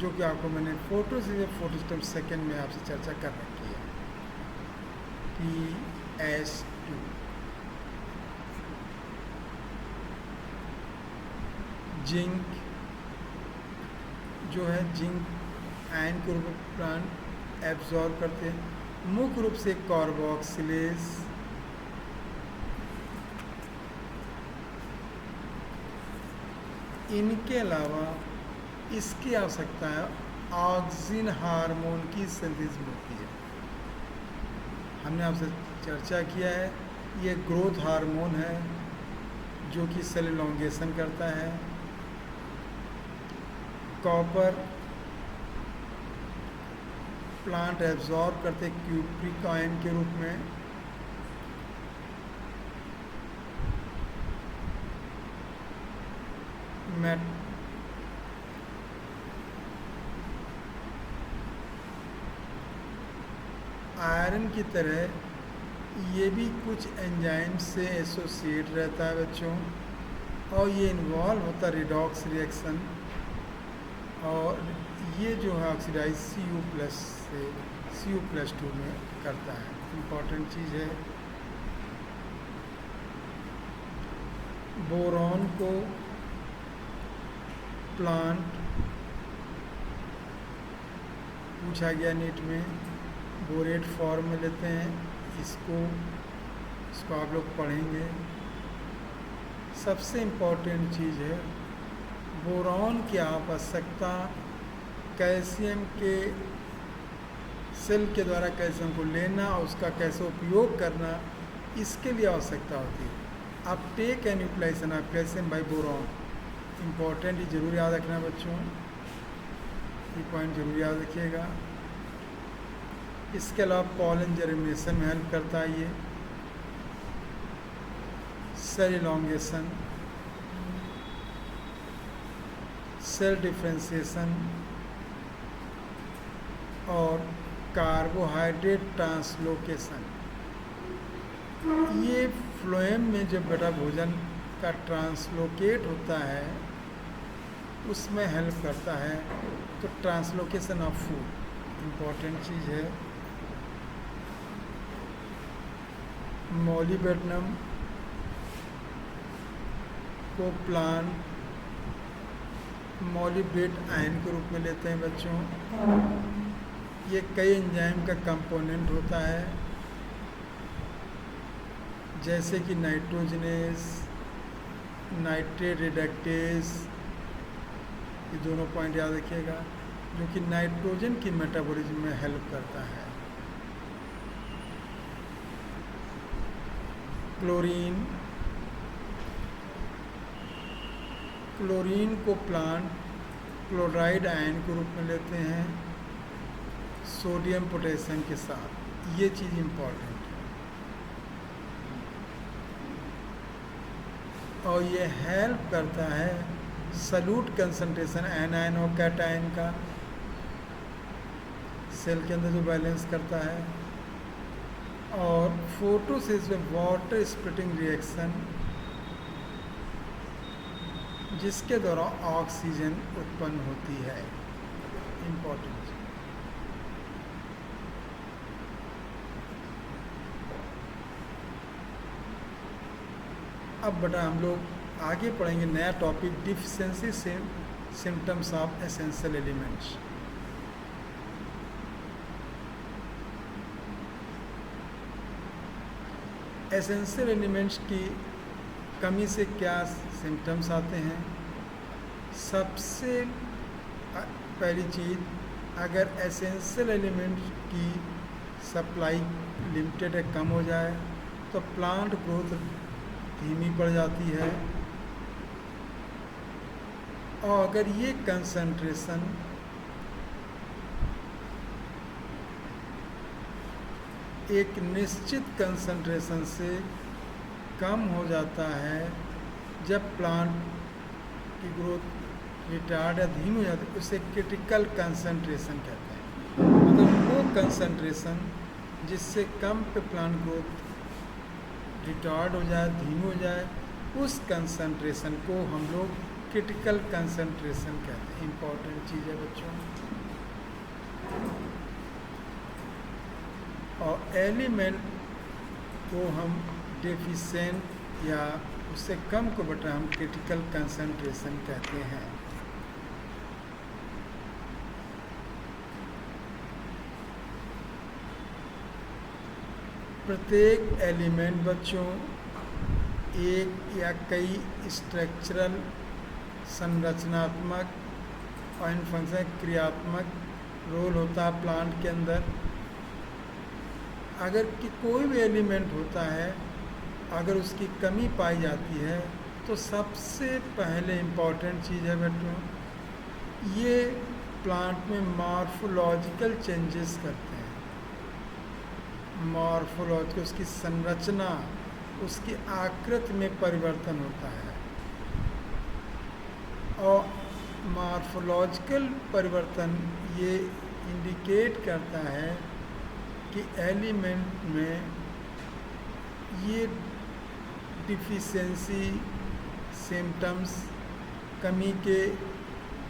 जो कि आपको मैंने फोटोसिस्टम सेकेंड में आपसे चर्चा कर रखी है। PS2 जिंक जो है, जिंक आयन के रूप में प्लांट एब्जॉर्ब करते हैं, मुख्य रूप से कार्बोक्सिलेज, इनके अलावा इसकी आवश्यकता है ऑक्सिन हार्मोन की सिंथेसिस होती है। हमने आपसे चर्चा किया है, ये ग्रोथ हार्मोन है जो कि सेल एलोंगेशन करता है। कॉपर प्लांट एब्जॉर्ब करते क्यूप्रिक आयन के रूप में। आयरन की तरह ये भी कुछ एंजाइम से एसोसिएट रहता है बच्चों, और ये इन्वॉल्व होता है रिडॉक्स रिएक्शन, और ये जो है ऑक्सीडाइज Cu+ से Cu+2 में करता है। इम्पॉर्टेंट चीज़ है। बोरॉन को प्लांट पूछा गया नीट में, बोरेट फॉर्म में लेते हैं इसको आप लोग पढ़ेंगे। सबसे इम्पॉर्टेंट चीज़ है, बोरॉन की आवश्यकता कैल्शियम के सेल के द्वारा कैल्शियम को लेना और उसका कैसे उपयोग करना, इसके लिए आवश्यकता होती है। Uptake and utilisation of calcium by boron, important, ये जरूर याद रखना बच्चों, ये पॉइंट जरूर याद रखिएगा। इसके अलावा पॉलन जर्मिनेशन में हेल्प करता है ये, सेल एलोंगेशन, सेल डिफ्रेंशिएशन और कार्बोहाइड्रेट ट्रांसलोकेशन। ये फ्लोएम में जब बेटा भोजन का ट्रांसलोकेट होता है उसमें हेल्प करता है। तो ट्रांसलोकेशन ऑफ फूड इम्पॉर्टेंट चीज़ है। मॉलिब्डेनम को प्लांट मॉलिब्डेट आयन के रूप में लेते हैं बच्चों। ये कई एंजाइम का कंपोनेंट होता है, जैसे कि नाइट्रोजनेस, नाइट्रेट रिडक्टेस, ये दोनों पॉइंट याद रखिएगा, जो कि नाइट्रोजन की मेटाबॉलिज्म में हेल्प करता है। क्लोरीन को प्लांट क्लोराइड आयन के रूप में लेते हैं सोडियम पोटेशियम के साथ। ये चीज़ इम्पॉर्टेंट है। और ये हेल्प करता है सल्यूट कंसंट्रेशन एनायन और कैटायन का, सेल के अंदर जो बैलेंस करता है। और फोटोसिंथेसिस में वाटर स्प्लिटिंग रिएक्शन, जिसके द्वारा ऑक्सीजन उत्पन्न होती है। इम्पॉर्टेंट। अब बेटा हम लोग आगे पढ़ेंगे नया topic, deficiency symptoms of essential elements. Essential elements की कमी से क्या सिम्टम्स आते हैं? सबसे पहली चीज़, अगर एसेंशियल एलिमेंट्स की सप्लाई लिमिटेड है, कम हो जाए, तो प्लांट ग्रोथ धीमी पड़ जाती है। और अगर ये कंसंट्रेशन एक निश्चित कंसंट्रेशन से कम हो जाता है, जब प्लांट की ग्रोथ रिटार्ड या धीमी हो जाती है, उसे क्रिटिकल कंसंट्रेशन कहते हैं। मतलब वो कंसंट्रेशन जिससे कम पे प्लांट ग्रोथ रिटार्ड हो जाए, धीमी हो जाए, उस कंसंट्रेशन को हम लोग क्रिटिकल कंसंट्रेशन कहते हैं। इम्पॉर्टेंट चीज़ है बच्चों। और एलिमेंट को हम डेफिशिएंट या उससे कम को बेटा हम क्रिटिकल कंसंट्रेशन कहते हैं। प्रत्येक एलिमेंट बच्चों एक या कई स्ट्रक्चरल, संरचनात्मक और फंक्शन क्रियात्मक रोल होता है प्लांट के अंदर। अगर कि कोई भी एलिमेंट होता है, अगर उसकी कमी पाई जाती है, तो सबसे पहले इम्पॉर्टेंट चीज़ है बेटों, ये प्लांट में मॉर्फोलॉजिकल चेंजेस करते हैं। मॉर्फोलॉजिकल, उसकी संरचना, उसकी आकृति में परिवर्तन होता है। और मॉर्फोलॉजिकल परिवर्तन ये इंडिकेट करता है कि एलिमेंट में ये डिफिशिएंसी सिम्टम्स, कमी के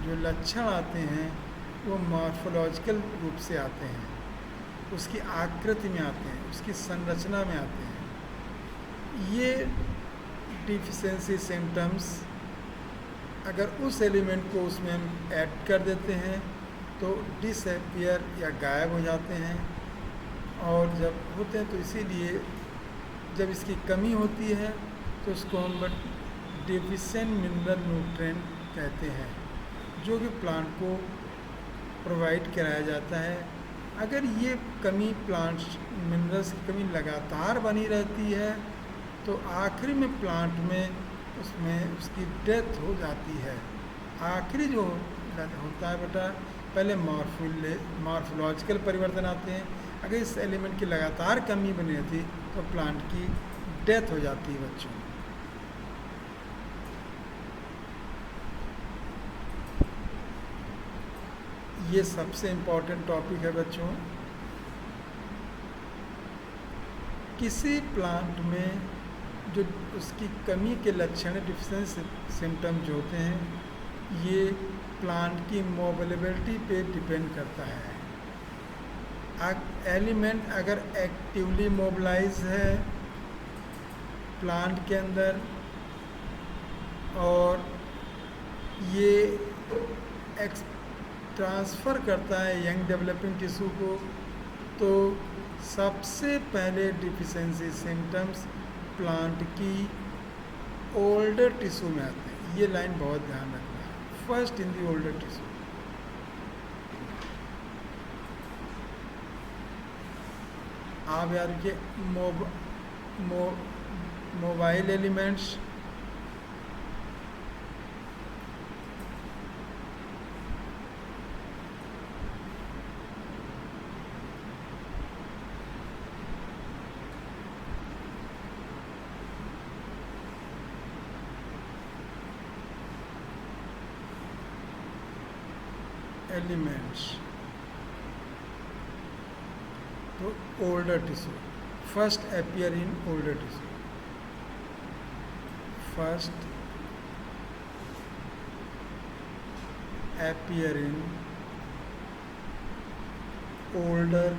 जो लक्षण आते हैं वो मॉर्फोलॉजिकल रूप से आते हैं, उसकी आकृति में आते हैं, उसकी संरचना में आते हैं। ये डिफिशिएंसी सिम्टम्स अगर उस एलिमेंट को उसमें हम ऐड कर देते हैं तो डिसअपीयर या गायब हो जाते हैं। और जब होते हैं तो इसीलिए जब इसकी कमी होती है तो उसको हम डेफिशिएंट मिनरल न्यूट्रिएंट कहते हैं, जो कि प्लांट को प्रोवाइड कराया जाता है। अगर ये कमी, प्लांट्स मिनरल्स की कमी लगातार बनी रहती है तो आखिरी में प्लांट में उसमें उसकी डेथ हो जाती है। आखिरी जो होता है बेटा, पहले मॉर्फोलॉजिकल परिवर्तन आते हैं। अगर इस एलिमेंट की लगातार कमी बनी रहती तो प्लांट की डेथ हो जाती है बच्चों। ये सबसे इम्पोर्टेंट टॉपिक है बच्चों। किसी प्लांट में जो उसकी कमी के लक्षण, डिफिशिएंसी सिम्टम जो होते हैं, ये प्लांट की मोबिलिटी पे डिपेंड करता है। एलिमेंट अगर एक्टिवली मोबिलाइज है प्लांट के अंदर और ये ट्रांसफ़र करता है यंग डेवलपिंग टिश्यू को, तो सबसे पहले डिफिशिएंसी सिम्टम्स प्लांट की ओल्डर टिश्यू में आते हैं। ये लाइन बहुत ध्यान रखना है, first in the older tissue. आप याद रखिए, मोबाइल एलिमेंट्स तो older tissue first appear in older tissue, first appear in older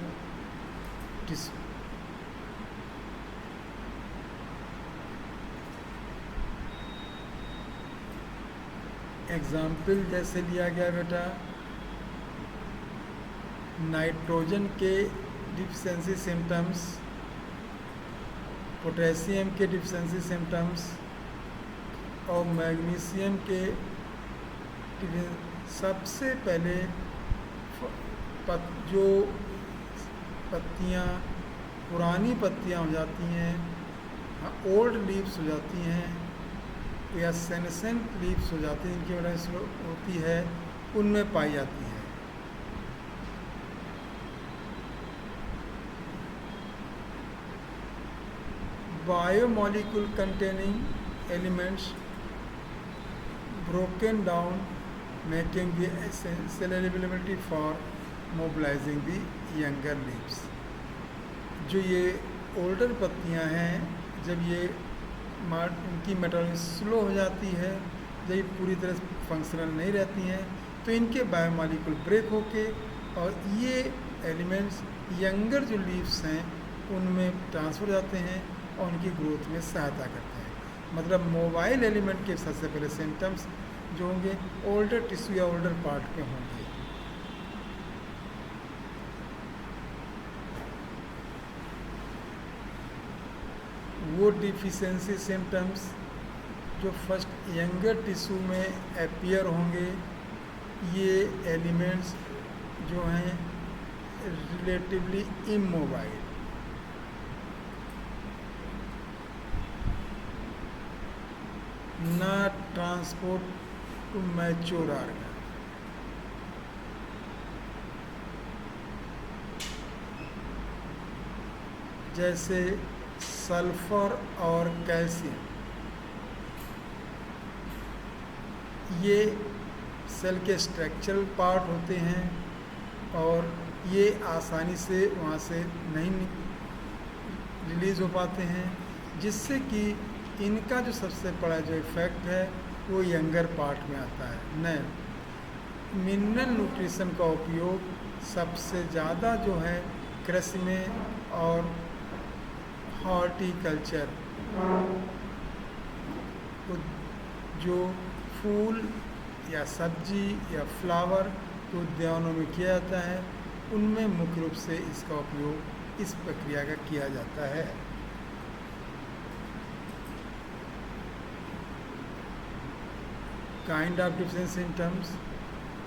tissue। Example जैसे लिया गया बेटा, नाइट्रोजन के डिफिशेंसी सिम्टम्स, पोटेशियम के डिफिशेंसी सिम्टम्स और मैग्नीशियम के सबसे पहले जो पत्तियाँ पुरानी पत्तियाँ हो जाती हैं, ओल्ड लीव्स हो जाती हैं या सेनेसेंट लीव्स हो जाती हैं, इनकी वजह से होती है, उनमें पाई जाती है। Biomolecule containing elements broken down, making the cell availability for mobilizing the younger leaves। जो ये ओल्डर पत्तियां हैं, जब ये इनकी मेटाबॉलिज्म स्लो हो जाती है, जब ये पूरी तरह फंक्शनल नहीं रहती हैं, तो इनके बायोमोलिक्यूल ब्रेक होके और ये एलिमेंट्स यंगर जो लीव्स हैं उनमें ट्रांसफर जाते हैं और उनकी ग्रोथ में सहायता करते हैं। मतलब मोबाइल एलिमेंट के सबसे पहले सिम्टम्स जो होंगे ओल्डर टिश्यू या ओल्डर पार्ट पे होंगे। वो डिफिशिएंसी सिम्टम्स जो फर्स्ट यंगर टिश्यू में अपीयर होंगे, ये एलिमेंट्स जो हैं relatively immobile, not transport to mature organ। जैसे सल्फर और कैल्शियम, ये सेल के स्ट्रक्चरल पार्ट होते हैं और ये आसानी से वहाँ से नहीं रिलीज़ हो पाते हैं, जिससे कि इनका जो सबसे बड़ा जो इफ़ेक्ट है वो यंगर पार्ट में आता है। नए मिनरल न्यूट्रिशन का उपयोग सबसे ज़्यादा जो है कृषि में और हॉर्टिकल्चर, जो फूल या सब्जी या फ्लावर के उद्यानों में किया जाता है, उनमें मुख्य रूप से इसका उपयोग इस प्रक्रिया का किया जाता है। Kind of different symptoms,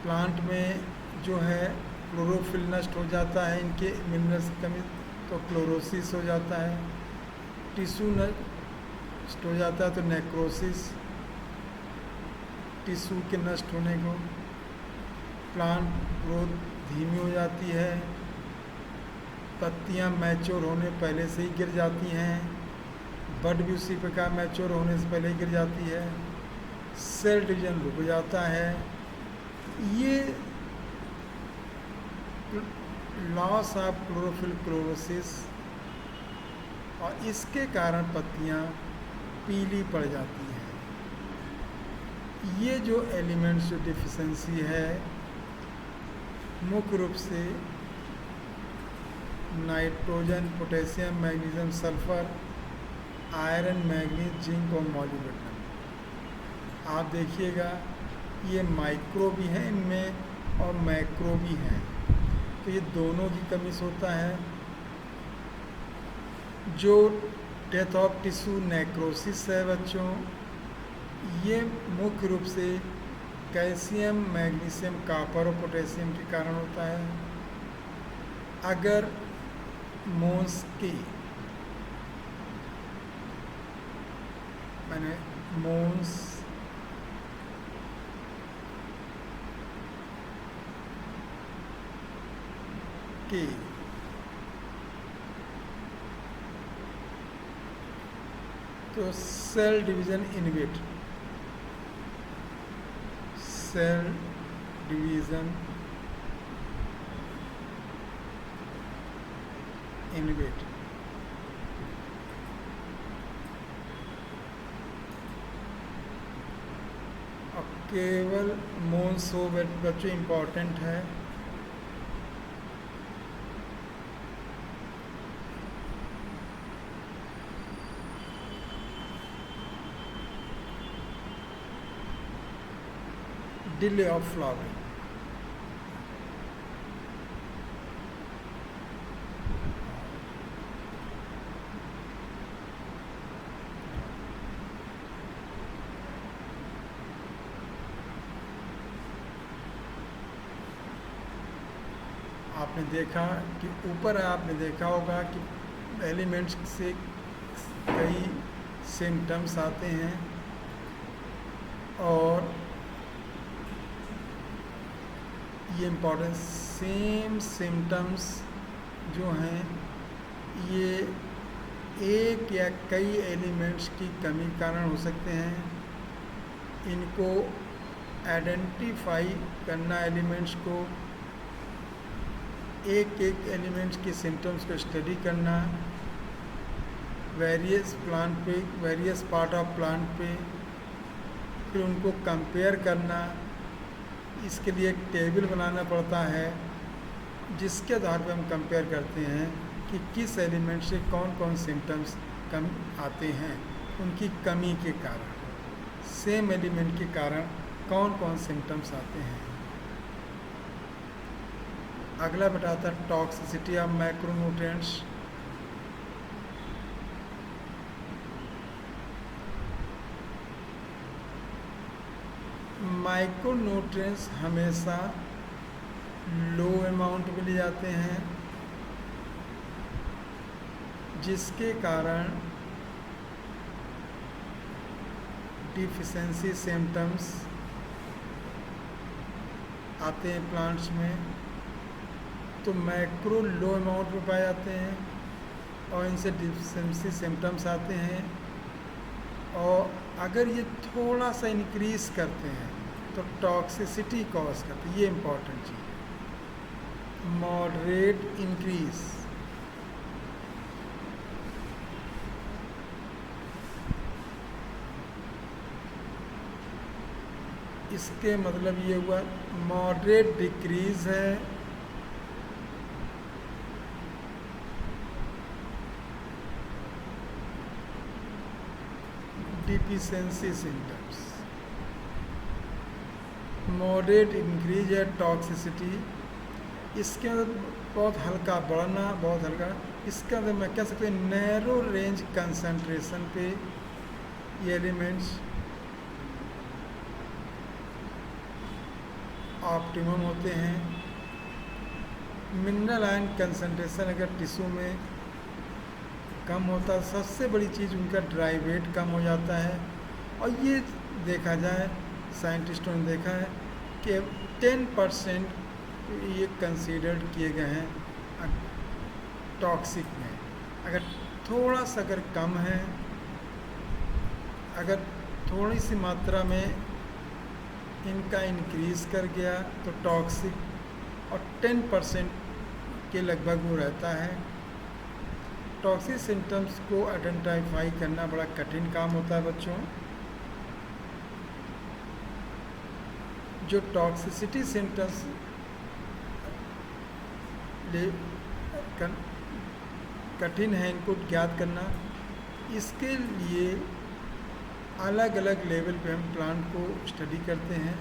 plant में जो है क्लोरोफिल नष्ट हो जाता है, इनके मिनरल्स की कमी, तो क्लोरोसिस हो जाता है। टिश्यू नष्ट हो जाता है तो नेक्रोसिस, टिश्यू के नष्ट होने को। प्लांट ग्रोथ धीमी हो जाती है, पत्तियां मैच्योर होने पहले से ही गिर जाती हैं, बड भी उसी प्रकार मैच्योर होने से पहले ही गिर जाती है, सेल डिवीजन रुक जाता है। ये लॉस ऑफ क्लोरोफिल, क्लोरोसिस, और इसके कारण पत्तियां पीली पड़ जाती हैं। ये जो एलिमेंट्स जो डिफिशेंसी है मुख्य रूप से nitrogen, potassium, magnesium, sulphur, iron, manganese, zinc और मॉलिब्डेनम। आप देखिएगा ये माइक्रो भी हैं इनमें और मैक्रो भी हैं, तो ये दोनों की कमी से होता है। जो डेथ ऑफ टिश्यू नेक्रोसिस है बच्चों, ये मुख्य रूप से कैल्शियम, मैग्नीशियम, कॉपर और पोटेशियम के कारण होता है। अगर मोन्स की मोन्स की तो cell division inhibit, cell division inhibit, अब केवल मोन्स हो बच्चों इम्पॉर्टेंट है। Delay of flowering. आपने देखा कि ऊपर आपने देखा होगा कि एलिमेंट्स से कई सिम्टम्स आते हैं और ये इम्पोर्टेंट सेम सिम्टम्स जो हैं ये एक या कई एलिमेंट्स की कमी कारण हो सकते हैं। इनको आइडेंटिफाई करना, एलिमेंट्स को एक एक एलिमेंट्स के सिम्टम्स को स्टडी करना, वेरियस प्लांट पे, वेरियस पार्ट ऑफ प्लांट पे, फिर उनको कंपेयर करना। इसके लिए एक टेबल बनाना पड़ता है जिसके आधार पर हम कंपेयर करते हैं कि किस एलिमेंट से कौन कौन सिम्टम्स कम आते हैं, उनकी कमी के कारण, सेम एलिमेंट के कारण कौन कौन सिम्टम्स आते हैं। अगला बताता है टॉक्सिसिटी ऑफ मैक्रोन्यूट्रिएंट्स। माइक्रोन्यूट्रिएंट्स हमेशा लो अमाउंट में ले जाते हैं जिसके कारण डिफिशेंसी सिम्टम्स आते हैं प्लांट्स में। तो मैक्रो लो अमाउंट में पाए जाते हैं और इनसे डिफिशेंसी सिम्टम्स आते हैं। और अगर ये थोड़ा सा इंक्रीज़ करते हैं तो टॉक्सिसिटी कॉज करते हैं। ये इम्पॉर्टेंट चीज़ है, मॉडरेट इंक्रीज। इसके मतलब ये हुआ मॉडरेट डिक्रीज है डिफिशेंसी सिम्टम्स, मॉडरेट इंक्रीज है टॉक्सिसिटी। इसके अंदर बहुत हल्का बढ़ना, बहुत हल्का। इसके अंदर मैं कह सकते हैं नैरो रेंज कंसंट्रेशन पे ये एलिमेंट्स ऑप्टिमम होते हैं। मिनरल आयन कंसंट्रेशन अगर टिश्यू में कम होता है, सबसे बड़ी चीज़ उनका ड्राई वेट कम हो जाता है। और ये देखा जाए, साइंटिस्टों ने देखा है कि 10% ये कंसीडर्ड किए गए हैं टॉक्सिक में। अगर थोड़ा सा अगर कम है, अगर थोड़ी सी मात्रा में इनका इंक्रीज़ कर गया तो टॉक्सिक, और 10% के लगभग वो रहता है। टॉक्सिक सिम्टम्स को आइडेंटिफाई करना बड़ा कठिन काम होता है बच्चों। जो टॉक्सिसिटी सिम्टम्स कठिन है इनको ज्ञात करना, इसके लिए अलग अलग लेवल पे हम प्लांट को स्टडी करते हैं।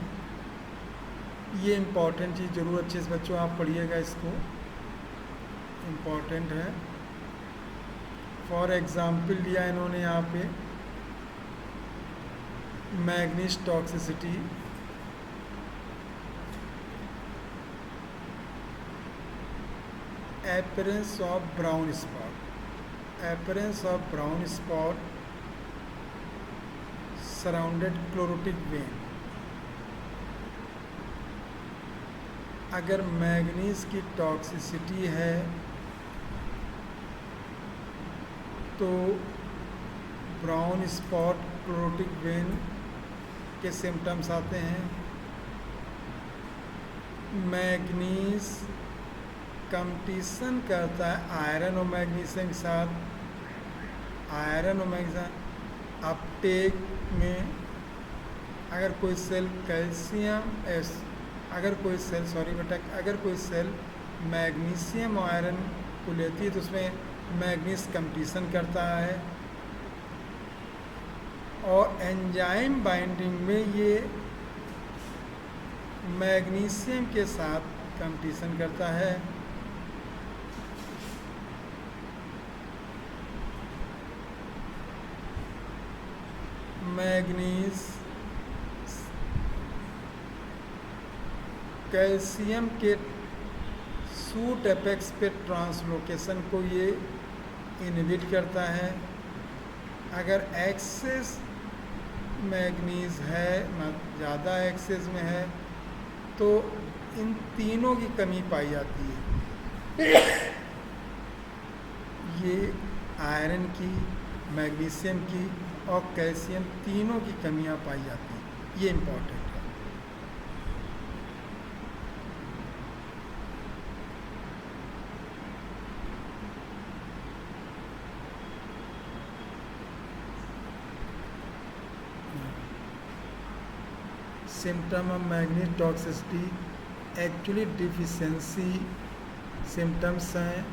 ये इम्पॉर्टेंट चीज़ ज़रूर अच्छे से बच्चों आप पढ़िएगा, इसको इम्पॉर्टेंट है। फॉर एग्ज़ाम्पल लिया इन्होंने यहाँ पे manganese toxicity. Appearance of brown spot, appearance of brown spot surrounded chlorotic when. अगर मैग्नीज की टॉक्सिसिटी है तो ब्राउन स्पॉट क्लोरोटिक वेन के सिम्टम्स आते हैं। मैग्नीज कंपटीशन करता है आयरन और मैग्नीशियम के साथ। आयरन और मैग्नीशियम अपटेक में अगर कोई सेल कैल्शियम अगर कोई सेल मैग्नीशियम और आयरन को लेती है तो उसमें मैग्नीज कंपटीशन करता है। और एंजाइम बाइंडिंग में ये मैग्नीशियम के साथ कंपटीशन करता है। मैग्नीज कैल्शियम के सूट एपेक्स पे ट्रांसलोकेशन को ये इनहिबिट करता है। अगर एक्सेस मैग्नीज है, ज़्यादा एक्सेस में है, तो इन तीनों की कमी पाई जाती है। ये आयरन की, मैग्नीशियम की और कैल्शियम तीनों की कमियां पाई जाती हैं। ये इम्पॉर्टेंट है। Symptom of manganese toxicity actually deficiency symptoms हैं।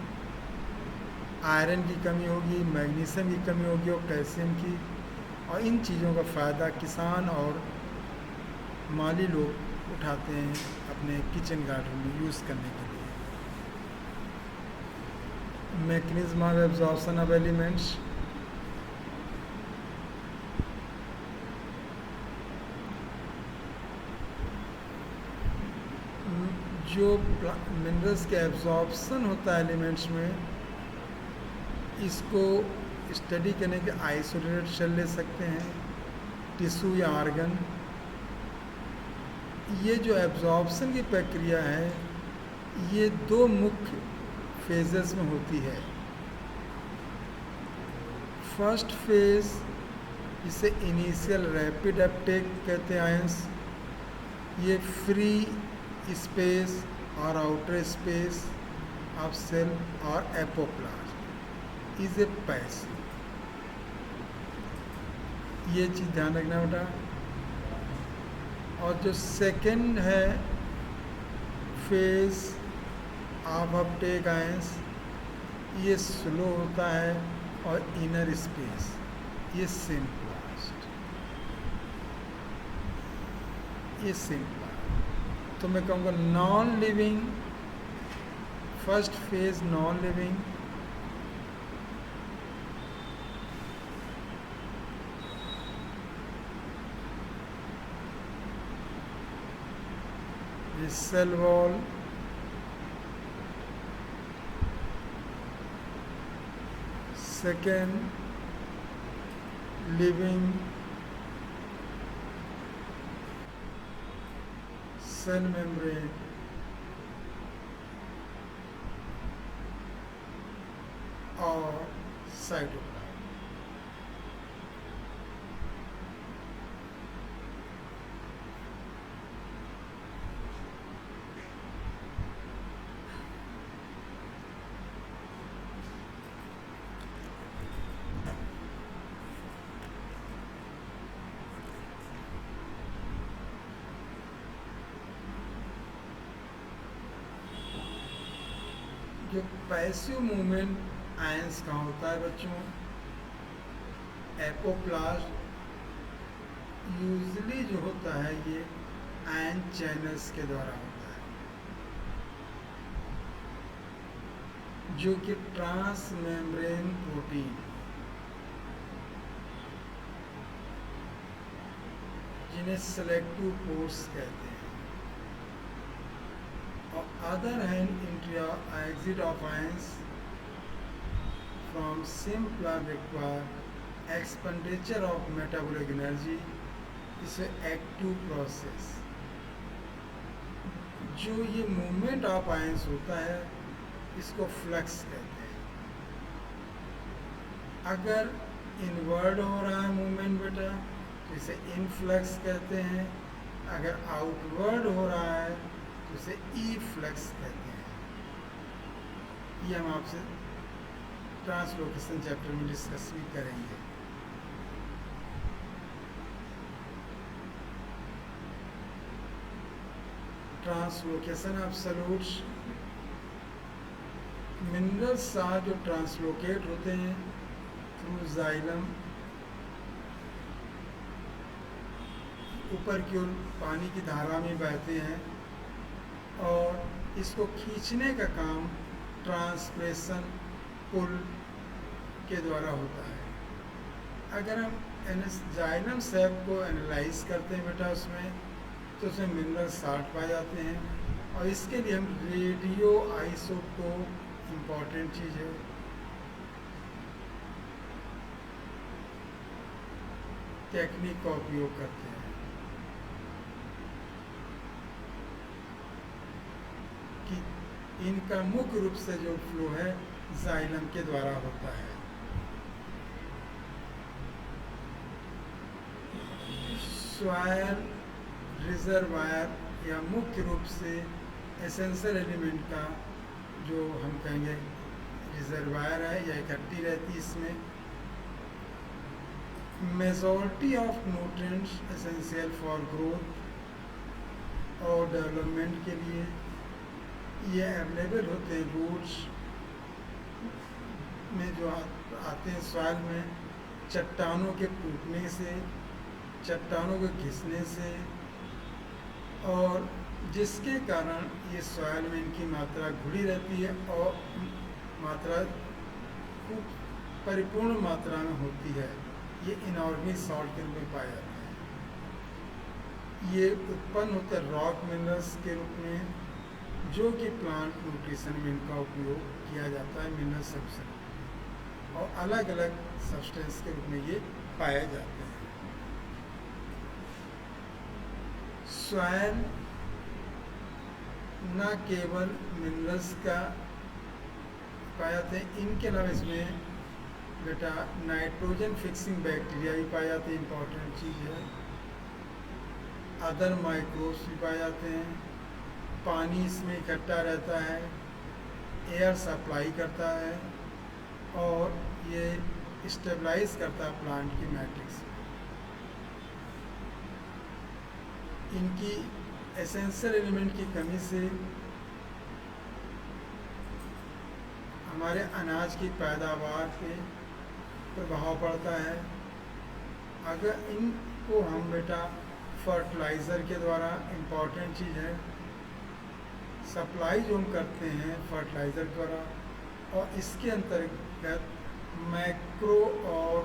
आयरन की कमी होगी, मैग्नीशियम की कमी होगी और कैल्शियम की, और इन चीज़ों का फ़ायदा किसान और माली लोग उठाते हैं अपने किचन गार्डन में यूज़ करने के लिए। Mechanism of absorption of elements. जो मिनरल्स के एब्जॉर्प्शन होता है एलिमेंट्स में, इसको स्टडी करने के आइसोलेटेड सेल ले सकते हैं, टिश्यू या आर्गन। ये जो एब्जॉर्प्शन की प्रक्रिया है, ये दो मुख्य फेजेस में होती है। फर्स्ट फेज, जिसे इनिशियल रैपिड अपटेक कहते हैं आयंस, ये फ्री स्पेस और आउटर स्पेस ऑफ सेल और एपोप्लाज्म इज ए पैसिव। ये चीज़ ध्यान रखना बेटा। और जो सेकंड है फेज ऑफ अपटेक आयंस, ये स्लो होता है और इनर स्पेस ये सिम्प्लास्ट, ये सिम्प्लास्ट। तो मैं कहूँगा non living, first phase non living, cell wall, second living cell membrane, और साइटोप्लाज्म। जो पैसिव मूवमेंट आयंस का होता है बच्चों, एपोप्लाज्म यूजली जो होता है ये आयन चैनल्स के द्वारा होता है, जो कि ट्रांस मेम्ब्रेन प्रोटीन, जिन्हें सेलेक्टिव पोर्स कहते हैं, और other hand intra exit of ions from symptom require expenditure of metabolic energy, इसे एक्टिव प्रोसेस। जो ये मूवमेंट ऑफ आयंस होता है इसको फ्लक्स कहते हैं। अगर इनवर्ड हो रहा है मूवमेंट बेटा तो इसे इनफ्लक्स कहते हैं, अगर आउटवर्ड हो रहा है तो इसे ई फ्लक्स कहते हैं। ये हम आपसे ट्रांसलोकेशन चैप्टर में डिस्कस भी करेंगे। ट्रांसलोकेशन ऑफ सॉल्यूट्स, मिनरल्स जो ट्रांसलोकेट होते हैं थ्रू जाइलम, ऊपर की ओर पानी की धारा में बहते हैं और इसको खींचने का काम ट्रांसप्रेशन पुल के द्वारा होता है। अगर हम जाइलम सैप को एनालाइज करते हैं बेटा उसमें, तो उसमें मिनरल साल्ट पाए जाते हैं और इसके लिए हम रेडियो आइसोटोप इम्पॉर्टेंट चीज़ है, टेक्निक का उपयोग करते हैं कि इनका मुख्य रूप से जो फ्लो है जाइलम के द्वारा होता है। सॉयल रिजर्वायर या मुख्य रूप से एसेंशियल एलिमेंट का जो हम कहेंगे रिजर्वायर है या इकट्ठी रहती है, इसमें majority of nutrients essential for growth और डेवलपमेंट के लिए ये अवेलेबल होते हैं। रूट्स में जो आते हैं सॉइल में, चट्टानों के टूटने से, चट्टानों के घिसने से, और जिसके कारण ये सॉइल में इनकी मात्रा घुली रहती है और मात्रा खूब परिपूर्ण मात्रा में होती है। ये इनऑर्गेनिक सॉल्ट के रूप में पाए जाते हैं। ये उत्पन्न होते हैं रॉक मिनरल्स के रूप में, जो कि प्लांट न्यूट्रिशन में इनका उपयोग किया जाता है मिनरल सब्सटेंस, और अलग अलग सब्सटेंस के रूप में ये पाए जाते हैं। सॉइल न केवल मिनरल्स का पाए जाते हैं, इनके अलावा इसमें बेटा नाइट्रोजन फिक्सिंग बैक्टीरिया भी पाए जाते हैं, इम्पॉर्टेंट चीज़ है। अदर माइक्रोब्स भी पाए जाते हैं। पानी इसमें इकट्ठा रहता है, एयर सप्लाई करता है और ये स्टेबलाइज करता है प्लांट की मैट्रिक्स। इनकी एसेंशियल एलिमेंट की कमी से हमारे अनाज की पैदावार पे प्रभाव पड़ता है। अगर इनको हम बेटा फर्टिलाइज़र के द्वारा, इम्पॉर्टेंट चीज़ है, सप्लाई जो हम करते हैं फर्टिलाइज़र द्वारा, और इसके अंतर्गत मैक्रो और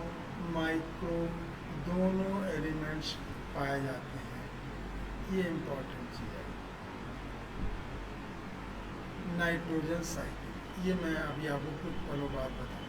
माइक्रो दोनों एलिमेंट्स पाए जाते हैं। ये इम्पॉर्टेंट चीज़ है। नाइट्रोजन साइकिल, ये मैं अभी आपको कुछ पलों बाद बताऊँ।